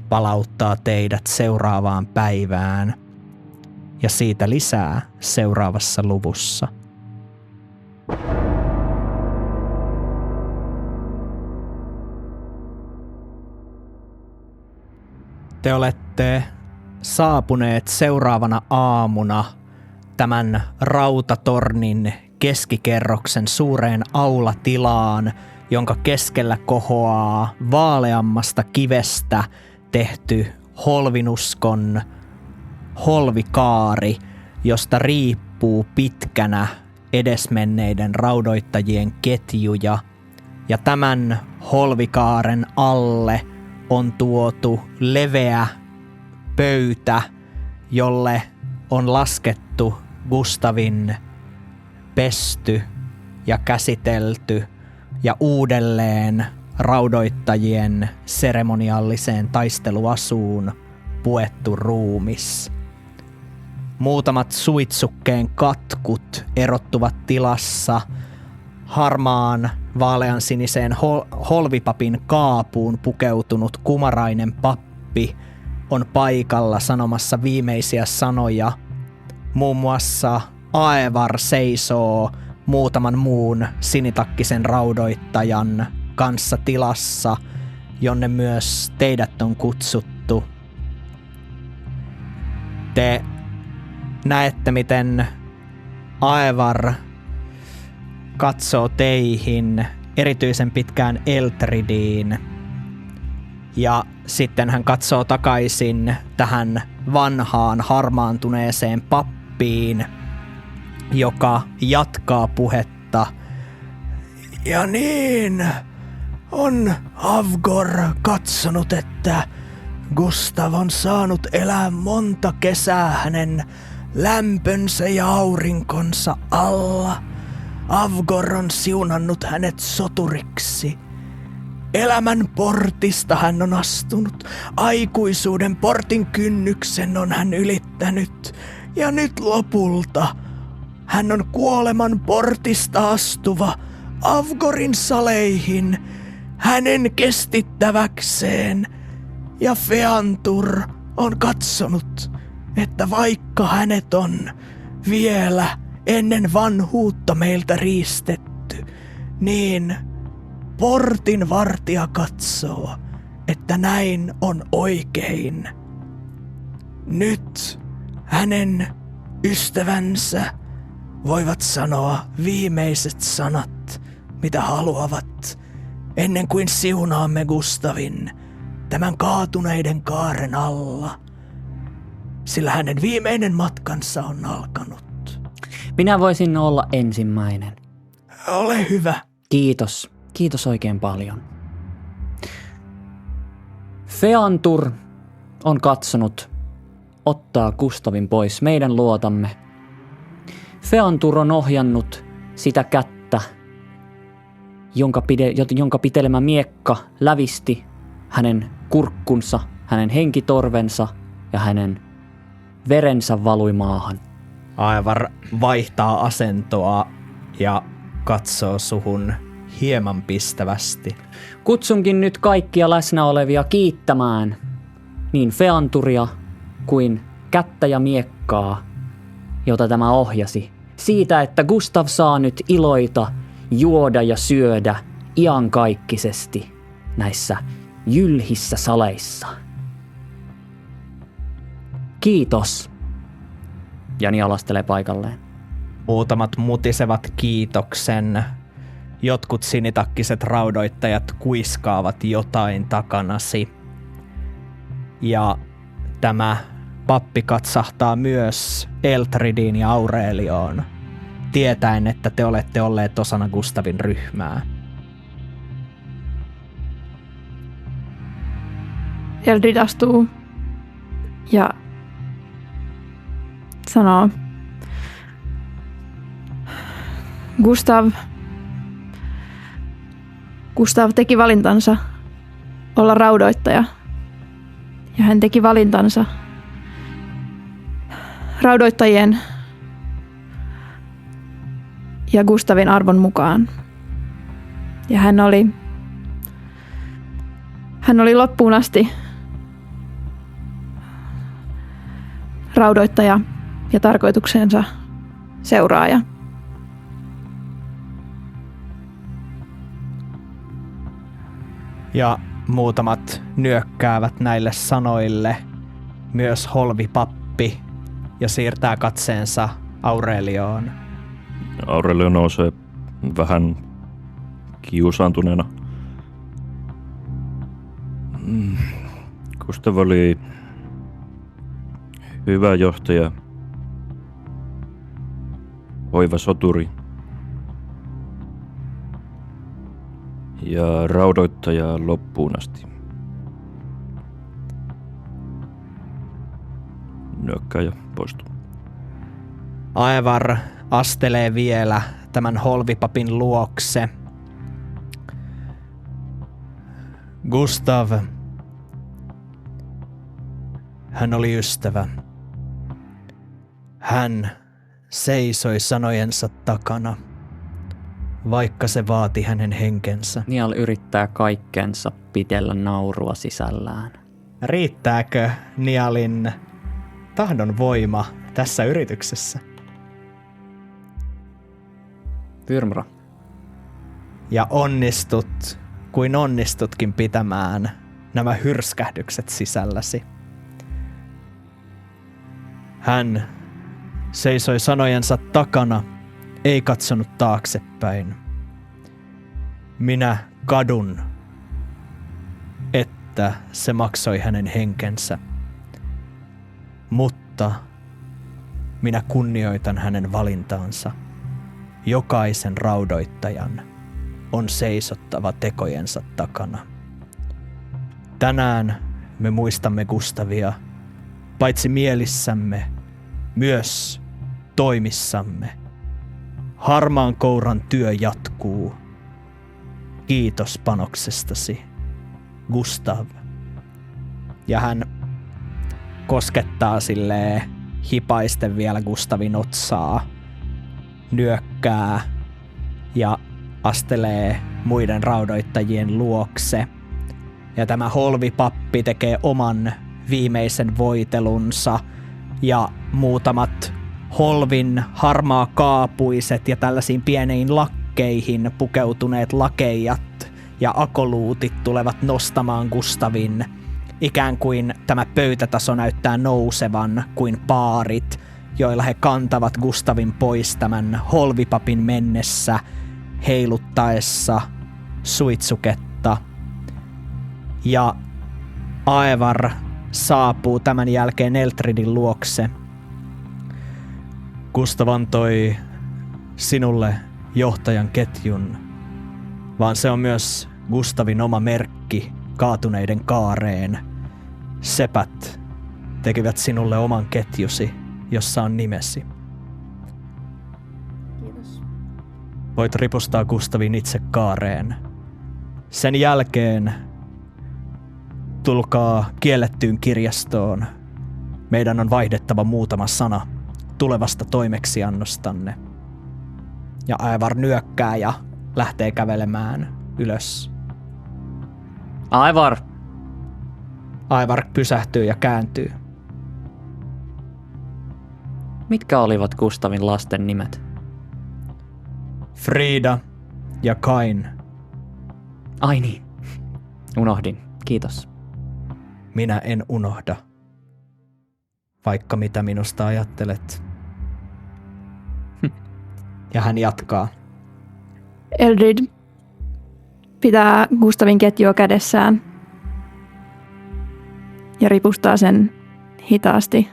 palauttaa teidät seuraavaan päivään ja siitä lisää seuraavassa luvussa. Te olette saapuneet seuraavana aamuna tämän rautatornin keskikerroksen suureen aulatilaan, jonka keskellä kohoaa vaaleammasta kivestä tehty holvinuskon holvikaari, josta riippuu pitkänä edesmenneiden raudoittajien ketjuja. Ja tämän holvikaaren alle on tuotu leveä pöytä, jolle on laskettu Gustavin pesty ja käsitelty ja uudelleen raudoittajien seremonialliseen taisteluasuun puettu ruumis. Muutamat suitsukkeen katkut erottuvat tilassa. Harmaan vaaleansiniseen holvipapin kaapuun pukeutunut kumarainen pappi on paikalla sanomassa viimeisiä sanoja. Muun muassa Aevar seisoo muutaman muun sinitakkisen raudoittajan kanssa tilassa, jonne myös teidät on kutsuttu. Te näette, miten Aevar katsoo teihin, erityisen pitkään Eltridiin. Ja sitten hän katsoo takaisin tähän vanhaan harmaantuneeseen pappiin, joka jatkaa puhetta. Ja niin, on Avgor katsonut, että Gustav on saanut elää monta kesää hänen lämpönsä ja aurinkonsa alla. Avgor on siunannut hänet soturiksi. Elämän portista hän on astunut, aikuisuuden portin kynnyksen on hän ylittänyt, ja nyt lopulta hän on kuoleman portista astuva Avgorin saleihin, hänen kestittäväkseen, ja Feantur on katsonut, että vaikka hänet on vielä ennen vanhuutta meiltä riistetty, niin portin vartija katsoo, että näin on oikein. Nyt hänen ystävänsä voivat sanoa viimeiset sanat, mitä haluavat, ennen kuin siunaamme Gustavin tämän kaatuneiden kaaren alla, sillä hänen viimeinen matkansa on alkanut. Minä voisin olla ensimmäinen. Ole hyvä. Kiitos. Kiitos oikein paljon. Feantur on katsonut ottaa Gustavin pois meidän luotamme. Feantur on ohjannut sitä kättä, jonka pitelemä miekka lävisti hänen kurkkunsa, hänen henkitorvensa ja hänen verensä valui maahan. Aevar vaihtaa asentoa ja katsoo suhun hieman pistävästi. Kutsunkin nyt kaikkia läsnä olevia kiittämään niin Feanturia kuin kättä ja miekkaa, jota tämä ohjasi. Siitä, että Gustav saa nyt iloita, juoda ja syödä iankaikkisesti näissä jylhissä saleissa. Kiitos. Jani alastelee paikalleen. Muutamat mutisevat kiitoksen. Jotkut sinitakkiset raudoittajat kuiskaavat jotain takanasi. Ja tämä pappi katsahtaa myös Eltridiin ja Aurelioon, tietäen, että te olette olleet osana Gustavin ryhmää. Eldrid astuu ja sanoo, Gustav teki valintansa olla raudoittaja. Ja hän teki valintansa raudoittajien ja Gustavin arvon mukaan. Ja hän oli loppuun asti raudoittaja ja tarkoituksensa seuraaja. Ja muutamat nyökkäävät näille sanoille, myös holvipappi, ja siirtää katseensa Aurelioon. Aurelio nousee vähän kiusaantuneena. Gustav oli hyvä johtaja, oiva soturi ja raudoittaja loppuun asti. Nyökkää ja poistuu. Aevar astelee vielä tämän holvipapin luokse. Gustav. Hän oli ystävä. Hän seisoi sanojensa takana, vaikka se vaati hänen henkensä. Niall yrittää kaikkensa pitellä naurua sisällään. Riittääkö Nialin tahdon voima tässä yrityksessä? Vyrmra. Ja onnistut, kuin onnistutkin pitämään nämä hyrskähdykset sisälläsi. Hän seisoi sanojensa takana, ei katsonut taaksepäin. Minä kadun, että se maksoi hänen henkensä. Mutta minä kunnioitan hänen valintaansa. Jokaisen raudoittajan on seisottava tekojensa takana. Tänään me muistamme Gustavia, paitsi mielissämme, myös toimissamme. Harmaan kouran työ jatkuu. Kiitos panoksestasi, Gustav. Ja hän koskettaa silleen hipaisten vielä Gustavin otsaa, nyökkää ja astelee muiden raudoittajien luokse. Ja tämä holvipappi tekee oman viimeisen voitelunsa ja muutamat Holvin harmaakaapuiset ja tällaisiin pieniin lakkeihin pukeutuneet lakeijat ja akoluutit tulevat nostamaan Gustavin. Ikään kuin tämä pöytätaso näyttää nousevan kuin paarit, joilla he kantavat Gustavin pois tämän holvipapin mennessä, heiluttaessa suitsuketta. Ja Aevar saapuu tämän jälkeen Eltridin luokse. Gustav antoi sinulle johtajan ketjun, vaan se on myös Gustavin oma merkki kaatuneiden kaareen. Sepät tekivät sinulle oman ketjusi, jossa on nimesi. Kiitos. Voit ripustaa Gustavin itse kaareen. Sen jälkeen tulkaa kiellettyyn kirjastoon. Meidän on vaihdettava muutama sana tulevasta toimeksiannostanne. Ja Aevar nyökkää ja lähtee kävelemään ylös. Aevar! Aevar pysähtyy ja kääntyy. Mitkä olivat Gustavin lasten nimet? Frida ja Kain. Ai niin. Unohdin. Kiitos. Minä en unohda. Vaikka mitä minusta ajattelet. Ja hän jatkaa. Eldrid pitää Gustavin ketjua kädessään ja ripustaa sen hitaasti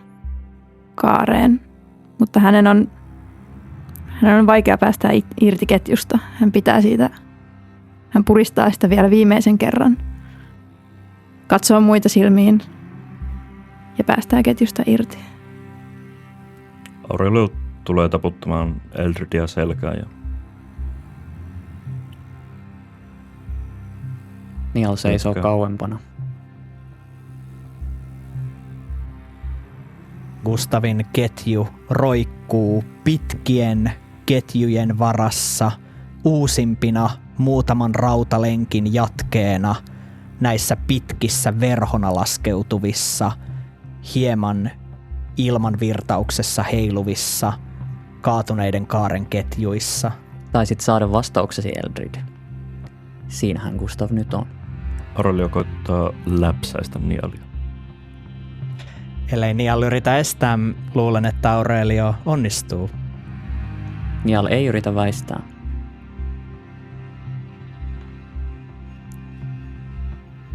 kaareen, mutta hänen on vaikea päästä irti ketjusta. Hän pitää siitä, hän puristaa sitä vielä viimeisen kerran, katsoo muita silmiin ja päästää ketjusta irti. Aurelio tulee taputtamaan Eldridia selkään ja Niall seisoo Jatkaa. kauempana. Gustavin ketju roikkuu pitkien ketjujen varassa uusimpina muutaman rautalenkin jatkeena näissä pitkissä verhona laskeutuvissa, hieman ilmanvirtauksessa heiluvissa kaatuneiden kaaren ketjuissa. Taisit saada vastauksesi, Eldrid. Siinähän Gustav nyt on. Aurelio koittaa läpsäistä Nialia. Ellei Niall yritä estää, luulen, että Aurelio onnistuu. Niall ei yritä väistää.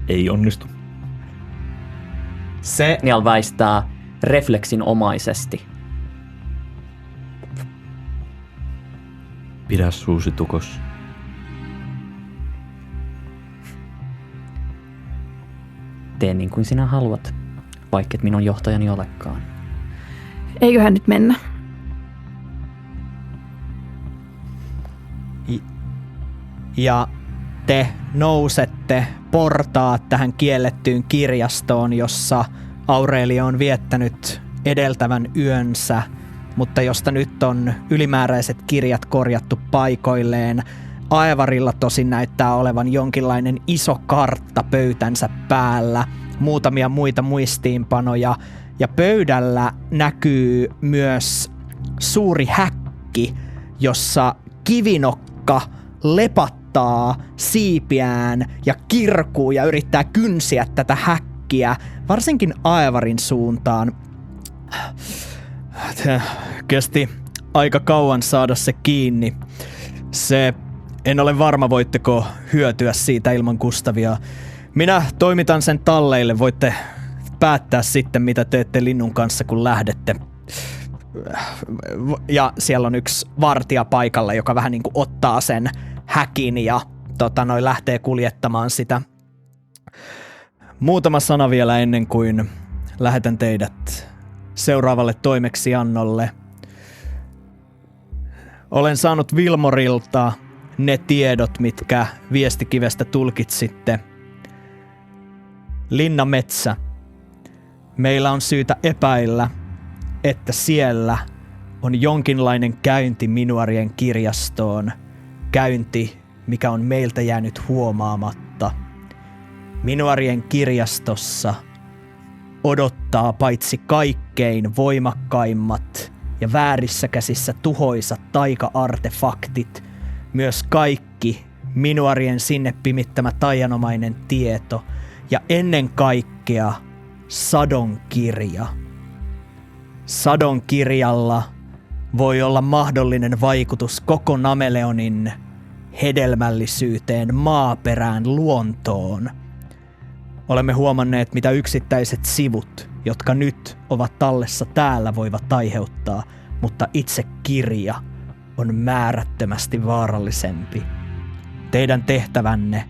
Ei onnistu. Niall väistää refleksinomaisesti. Pidä suusi tukos. Tee niin kuin sinä haluat, vaikka et minun johtajani olekaan. Eiköhän nyt mennä. Ja te nousette portaat tähän kiellettyyn kirjastoon, jossa Aurelio on viettänyt edeltävän yönsä, mutta josta nyt on ylimääräiset kirjat korjattu paikoilleen. Aevarilla tosin näyttää olevan jonkinlainen iso kartta pöytänsä päällä, muutamia muita muistiinpanoja, ja pöydällä näkyy myös suuri häkki, jossa kivinokka lepattaa siipiään ja kirkuu ja yrittää kynsiä tätä häkkiä, varsinkin Aevarin suuntaan. Kesti aika kauan saada se kiinni. En ole varma, voitteko hyötyä siitä ilman Gustavia. Minä toimitan sen talleille, voitte päättää sitten, mitä teette linnun kanssa, kun lähdette. Ja siellä on yksi vartija paikalla, joka vähän niin kuin ottaa sen häkin ja lähtee kuljettamaan sitä. Muutama sana vielä ennen kuin lähetän teidät seuraavalle toimeksiannolle. Olen saanut Vilmorilta ne tiedot, mitkä viestikivestä tulkitsitte. Linnametsä. Meillä on syytä epäillä, että siellä on jonkinlainen käynti Minuarien kirjastoon. Käynti, mikä on meiltä jäänyt huomaamatta. Minuarien kirjastossa odottaa paitsi kaikki kaikkein voimakkaimmat ja väärissä käsissä tuhoisat taika-artefaktit, myös kaikki Minuarien sinne pimittämä taianomainen tieto ja ennen kaikkea Sadonkirja. Sadonkirjalla voi olla mahdollinen vaikutus koko Nameleonin hedelmällisyyteen, maaperään, luontoon. Olemme huomanneet, mitä yksittäiset sivut, jotka nyt ovat tallessa täällä, voivat aiheuttaa, mutta itse kirja on määrättömästi vaarallisempi. Teidän tehtävänne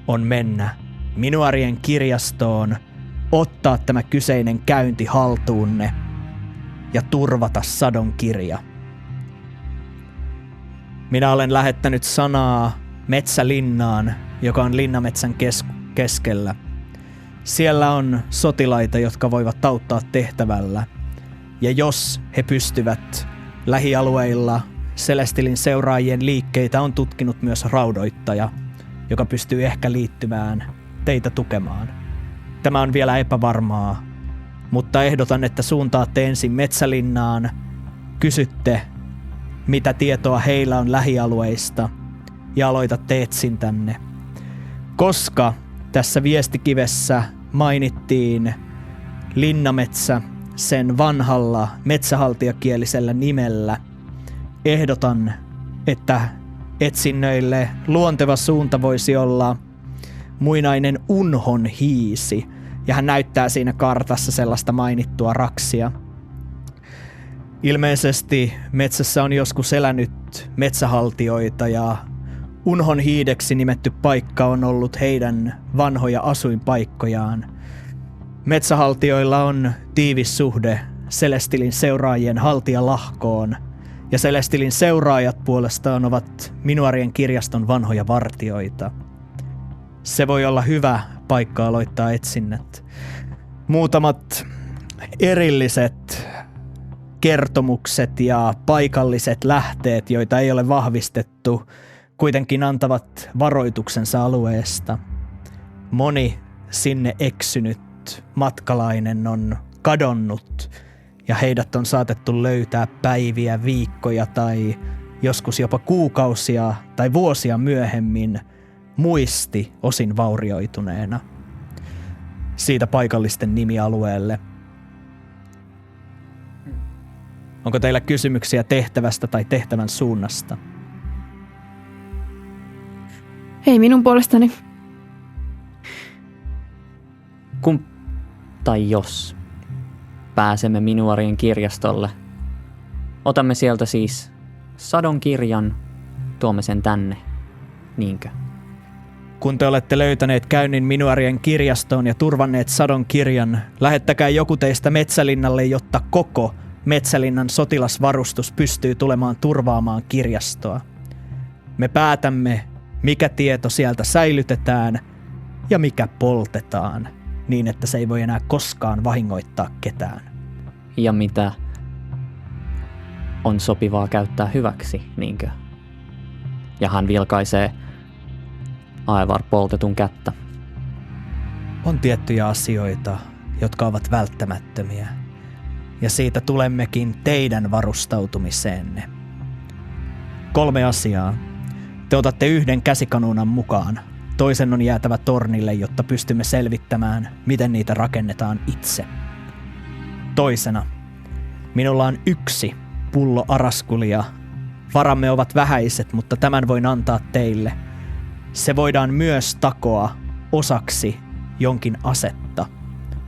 on mennä Minuarien kirjastoon, ottaa tämä kyseinen käynti haltuunne ja turvata Sadonkirja. Minä olen lähettänyt sanaa Metsälinnaan, joka on linnametsän keskellä. Siellä on sotilaita, jotka voivat auttaa tehtävällä. Ja jos he pystyvät lähialueilla, Celestilin seuraajien liikkeitä on tutkinut myös raudoittaja, joka pystyy ehkä liittymään teitä tukemaan. Tämä on vielä epävarmaa, mutta ehdotan, että suuntaatte ensin Metsälinnaan, kysytte, mitä tietoa heillä on lähialueista, ja aloitatte etsintänne. Koska tässä viestikivessä mainittiin Linnametsä sen vanhalla metsähaltijakielisellä nimellä, ehdotan, että etsinnöille luonteva suunta voisi olla muinainen Unhon hiisi, ja hän näyttää siinä kartassa sellaista mainittua raksia. Ilmeisesti metsässä on joskus elänyt metsähaltioita, ja Unhon hiideksi nimetty paikka on ollut heidän vanhoja asuinpaikkojaan. Metsähaltioilla on tiivis suhde Celestilin seuraajien haltijalahkoon, ja Celestilin seuraajat puolestaan ovat Minuarien kirjaston vanhoja vartioita. Se voi olla hyvä paikka aloittaa etsinnät. Muutamat erilliset kertomukset ja paikalliset lähteet, joita ei ole vahvistettu, kuitenkin antavat varoituksensa alueesta. Moni sinne eksynyt matkalainen on kadonnut ja heidät on saatettu löytää päiviä, viikkoja tai joskus jopa kuukausia tai vuosia myöhemmin muisti osin vaurioituneena siitä paikallisten nimialueelle. Onko teillä kysymyksiä tehtävästä tai tehtävän suunnasta? Hei, minun puolestani. Kun tai jos pääsemme Minuarien kirjastolle, otamme sieltä siis Sadonkirjan, tuomme sen tänne, niinkö? Kun te olette löytäneet käynnin Minuarien kirjastoon ja turvanneet Sadonkirjan, lähettäkää joku teistä Metsälinnalle, jotta koko Metsälinnan sotilasvarustus pystyy tulemaan turvaamaan kirjastoa. Me päätämme, mikä tieto sieltä säilytetään ja mikä poltetaan, niin että se ei voi enää koskaan vahingoittaa ketään. Ja mitä on sopivaa käyttää hyväksi, niinkö? Ja hän vilkaisee Aevar poltetun kättä. On tiettyjä asioita, jotka ovat välttämättömiä, ja siitä tulemmekin teidän varustautumiseenne. 3 asiaa. Te otatte 1 käsikanuunan mukaan. Toisen on jäätävä tornille, jotta pystymme selvittämään, miten niitä rakennetaan itse. Toisena, minulla on 1 pullo araskulia. Varamme ovat vähäiset, mutta tämän voin antaa teille. Se voidaan myös takoa osaksi jonkin asetta,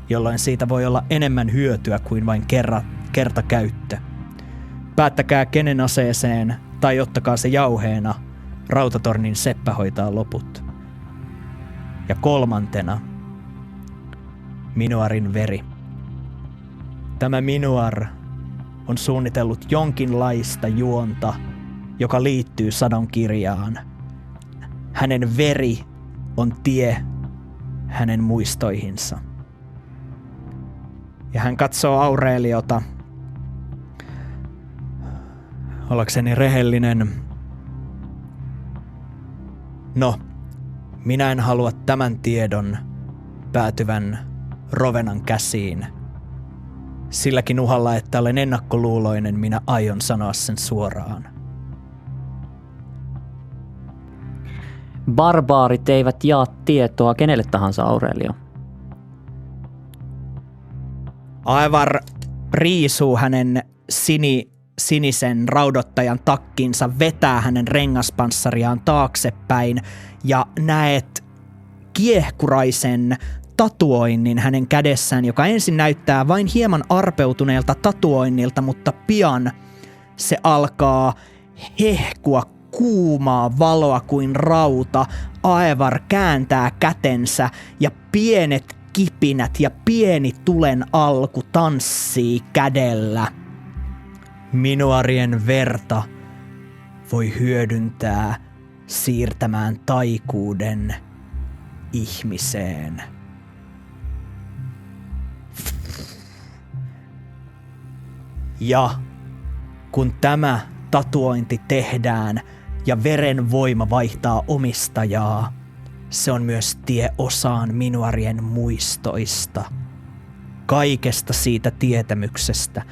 jolloin siitä voi olla enemmän hyötyä kuin vain kertakäyttö. Päättäkää kenen aseeseen tai ottakaa se jauheena. Rautatornin seppä hoitaa loput. Ja 3. Minuarin veri. Tämä Minuar on suunnitellut jonkinlaista juonta, joka liittyy Sadonkirjaan. Hänen veri on tie hänen muistoihinsa. Ja hän katsoo Aureliota. Ollakseni rehellinen. No, minä en halua tämän tiedon päätyvän Rovenan käsiin. Silläkin uhalla, että olen ennakkoluuloinen, minä aion sanoa sen suoraan. Barbaarit eivät jaa tietoa kenelle tahansa, Aurelio. Aivar riisuu hänen sinisen raudottajan takkinsa, vetää hänen rengaspanssariaan taaksepäin ja näet kiehkuraisen tatuoinnin hänen kädessään, joka ensin näyttää vain hieman arpeutuneelta tatuoinnilta, mutta pian se alkaa hehkua kuumaa valoa kuin rauta. Aevar kääntää kätensä ja pienet kipinät ja pieni tulen alku tanssii kädellä. Minuarien verta voi hyödyntää siirtämään taikuuden ihmiseen. Ja kun tämä tatuointi tehdään ja veren voima vaihtaa omistajaa, se on myös tie osaan minuarien muistoista. Kaikesta siitä tietämyksestä,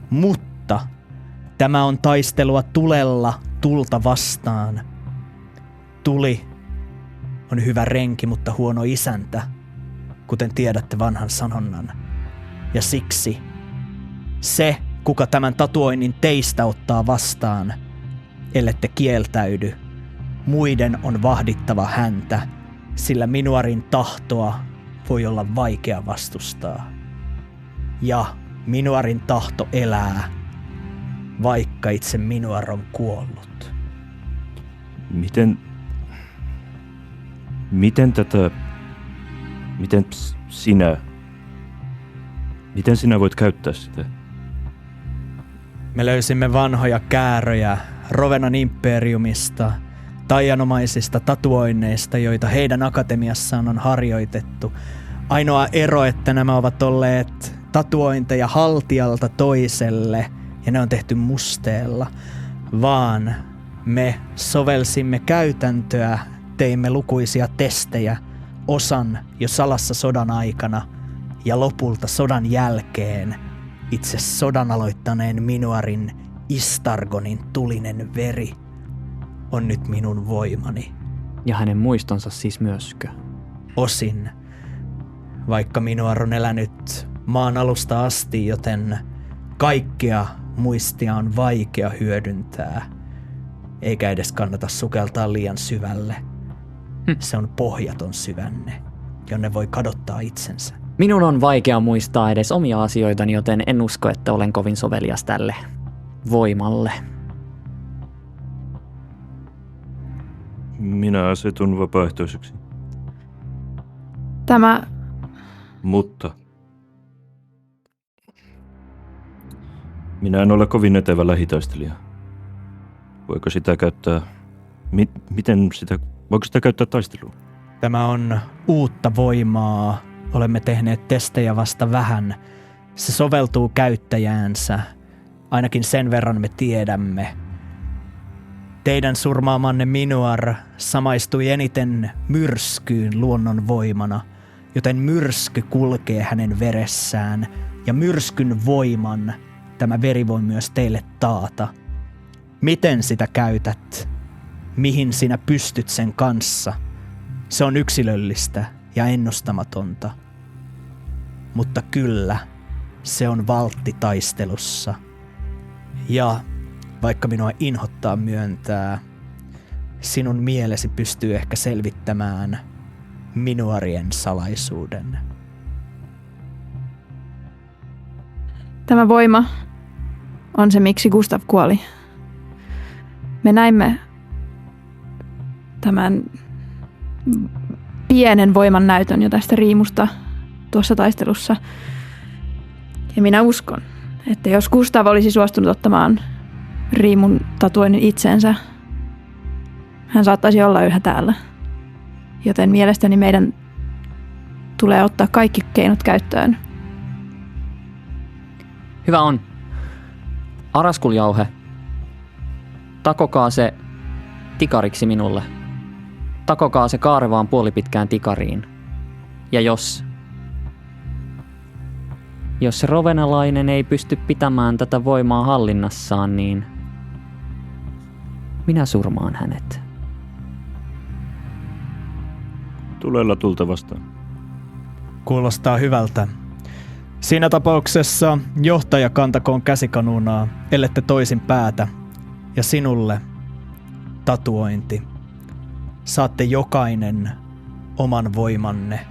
mutta tämä on taistelua tulella tulta vastaan. Tuli on hyvä renki, mutta huono isäntä, kuten tiedätte vanhan sanonnan. Ja siksi se, kuka tämän tatuoinnin teistä ottaa vastaan, ellette kieltäydy, muiden on vahdittava häntä, sillä minuarin tahtoa voi olla vaikea vastustaa. Ja minuarin tahto elää, vaikka itse minuar on kuollut. Miten sinä voit käyttää sitä? Me löysimme vanhoja kääröjä Rovenan imperiumista, taianomaisista tatuoinneista, joita heidän akatemiassaan on harjoitettu. Ainoa ero, että nämä ovat olleet tatuointeja haltijalta toiselle ja ne on tehty musteella, vaan me sovelsimme käytäntöä, teimme lukuisia testejä, osan jo salassa sodan aikana ja lopulta sodan jälkeen itse sodan aloittaneen minuarin Istargonin tulinen veri on nyt minun voimani. Ja hänen muistonsa siis myöskö? Osin, vaikka minuar on elänyt maan alusta asti, joten kaikkea muistia on vaikea hyödyntää, eikä edes kannata sukeltaa liian syvälle. Se on pohjaton syvänne, jonne voi kadottaa itsensä. Minun on vaikea muistaa edes omia asioitani, joten en usko, että olen kovin sovelias tälle voimalle. Minä asetun vapaaehtoiseksi. Mutta minä en ole kovin etevä lähitaistelija. Voiko sitä käyttää? Voiko sitä käyttää taisteluun? Tämä on uutta voimaa. Olemme tehneet testejä vasta vähän. Se soveltuu käyttäjäänsä. Ainakin sen verran me tiedämme. Teidän surmaamanne minuar samaistui eniten myrskyyn luonnonvoimana, joten myrsky kulkee hänen veressään. Ja myrskyn voiman tämä veri voi myös teille taata. Miten sitä käytät? Mihin sinä pystyt sen kanssa? Se on yksilöllistä ja ennustamatonta. Mutta kyllä, se on valtti taistelussa. Ja vaikka minua inhottaa myöntää, sinun mielesi pystyy ehkä selvittämään minuarien salaisuuden. Tämä voima on se, miksi Gustav kuoli. Me näimme tämän pienen voiman näytön jo tästä riimusta tuossa taistelussa. Ja minä uskon, että jos Gustav olisi suostunut ottamaan riimun tatuoinnin itseensä, hän saattaisi olla yhä täällä. Joten mielestäni meidän tulee ottaa kaikki keinot käyttöön. Hyvä on. Araskuljauhe, takokaa se tikariksi minulle. Takokaa se kaarevaan puolipitkään tikariin. Ja jos Jos se rovenalainen ei pysty pitämään tätä voimaa hallinnassaan, niin minä surmaan hänet. Tulella tulta vastaan. Kuulostaa hyvältä. Siinä tapauksessa johtaja kantakoon käsikanunaa, ellette toisin päätä. Ja sinulle tatuointi. Saatte jokainen oman voimanne.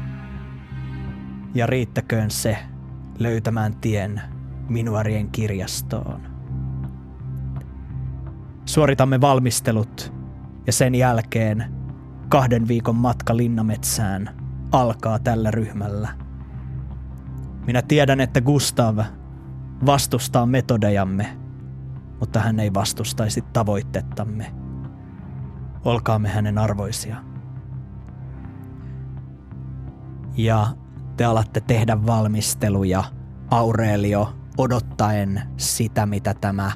Ja riittäköön se löytämään tien Minuarien kirjastoon. Suoritamme valmistelut ja sen jälkeen 2 viikon matka Linnametsään alkaa tällä ryhmällä. Minä tiedän, että Gustav vastustaa metodejamme, mutta hän ei vastustaisi tavoittettamme. Olkaamme hänen arvoisia. Ja te alatte tehdä valmisteluja, Aurelio, odottaen sitä, mitä tämä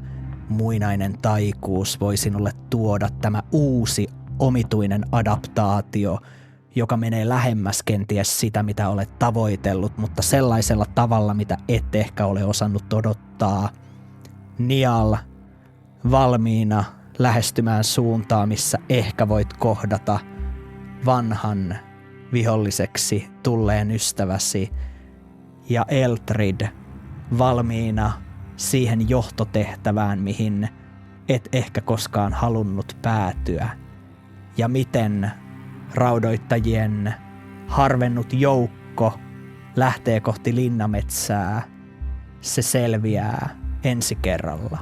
muinainen taikuus voi sinulle tuoda, tämä uusi omituinen adaptaatio, joka menee lähemmäs kenties sitä, mitä olet tavoitellut, mutta sellaisella tavalla, mitä et ehkä ole osannut odottaa. Niall valmiina lähestymään suuntaa, missä ehkä voit kohdata vanhan viholliseksi tulleen ystäväsi, ja Eltrid valmiina siihen johtotehtävään, mihin et ehkä koskaan halunnut päätyä. Ja miten raudoittajien harvennut joukko lähtee kohti Linnametsää, se selviää ensi kerralla.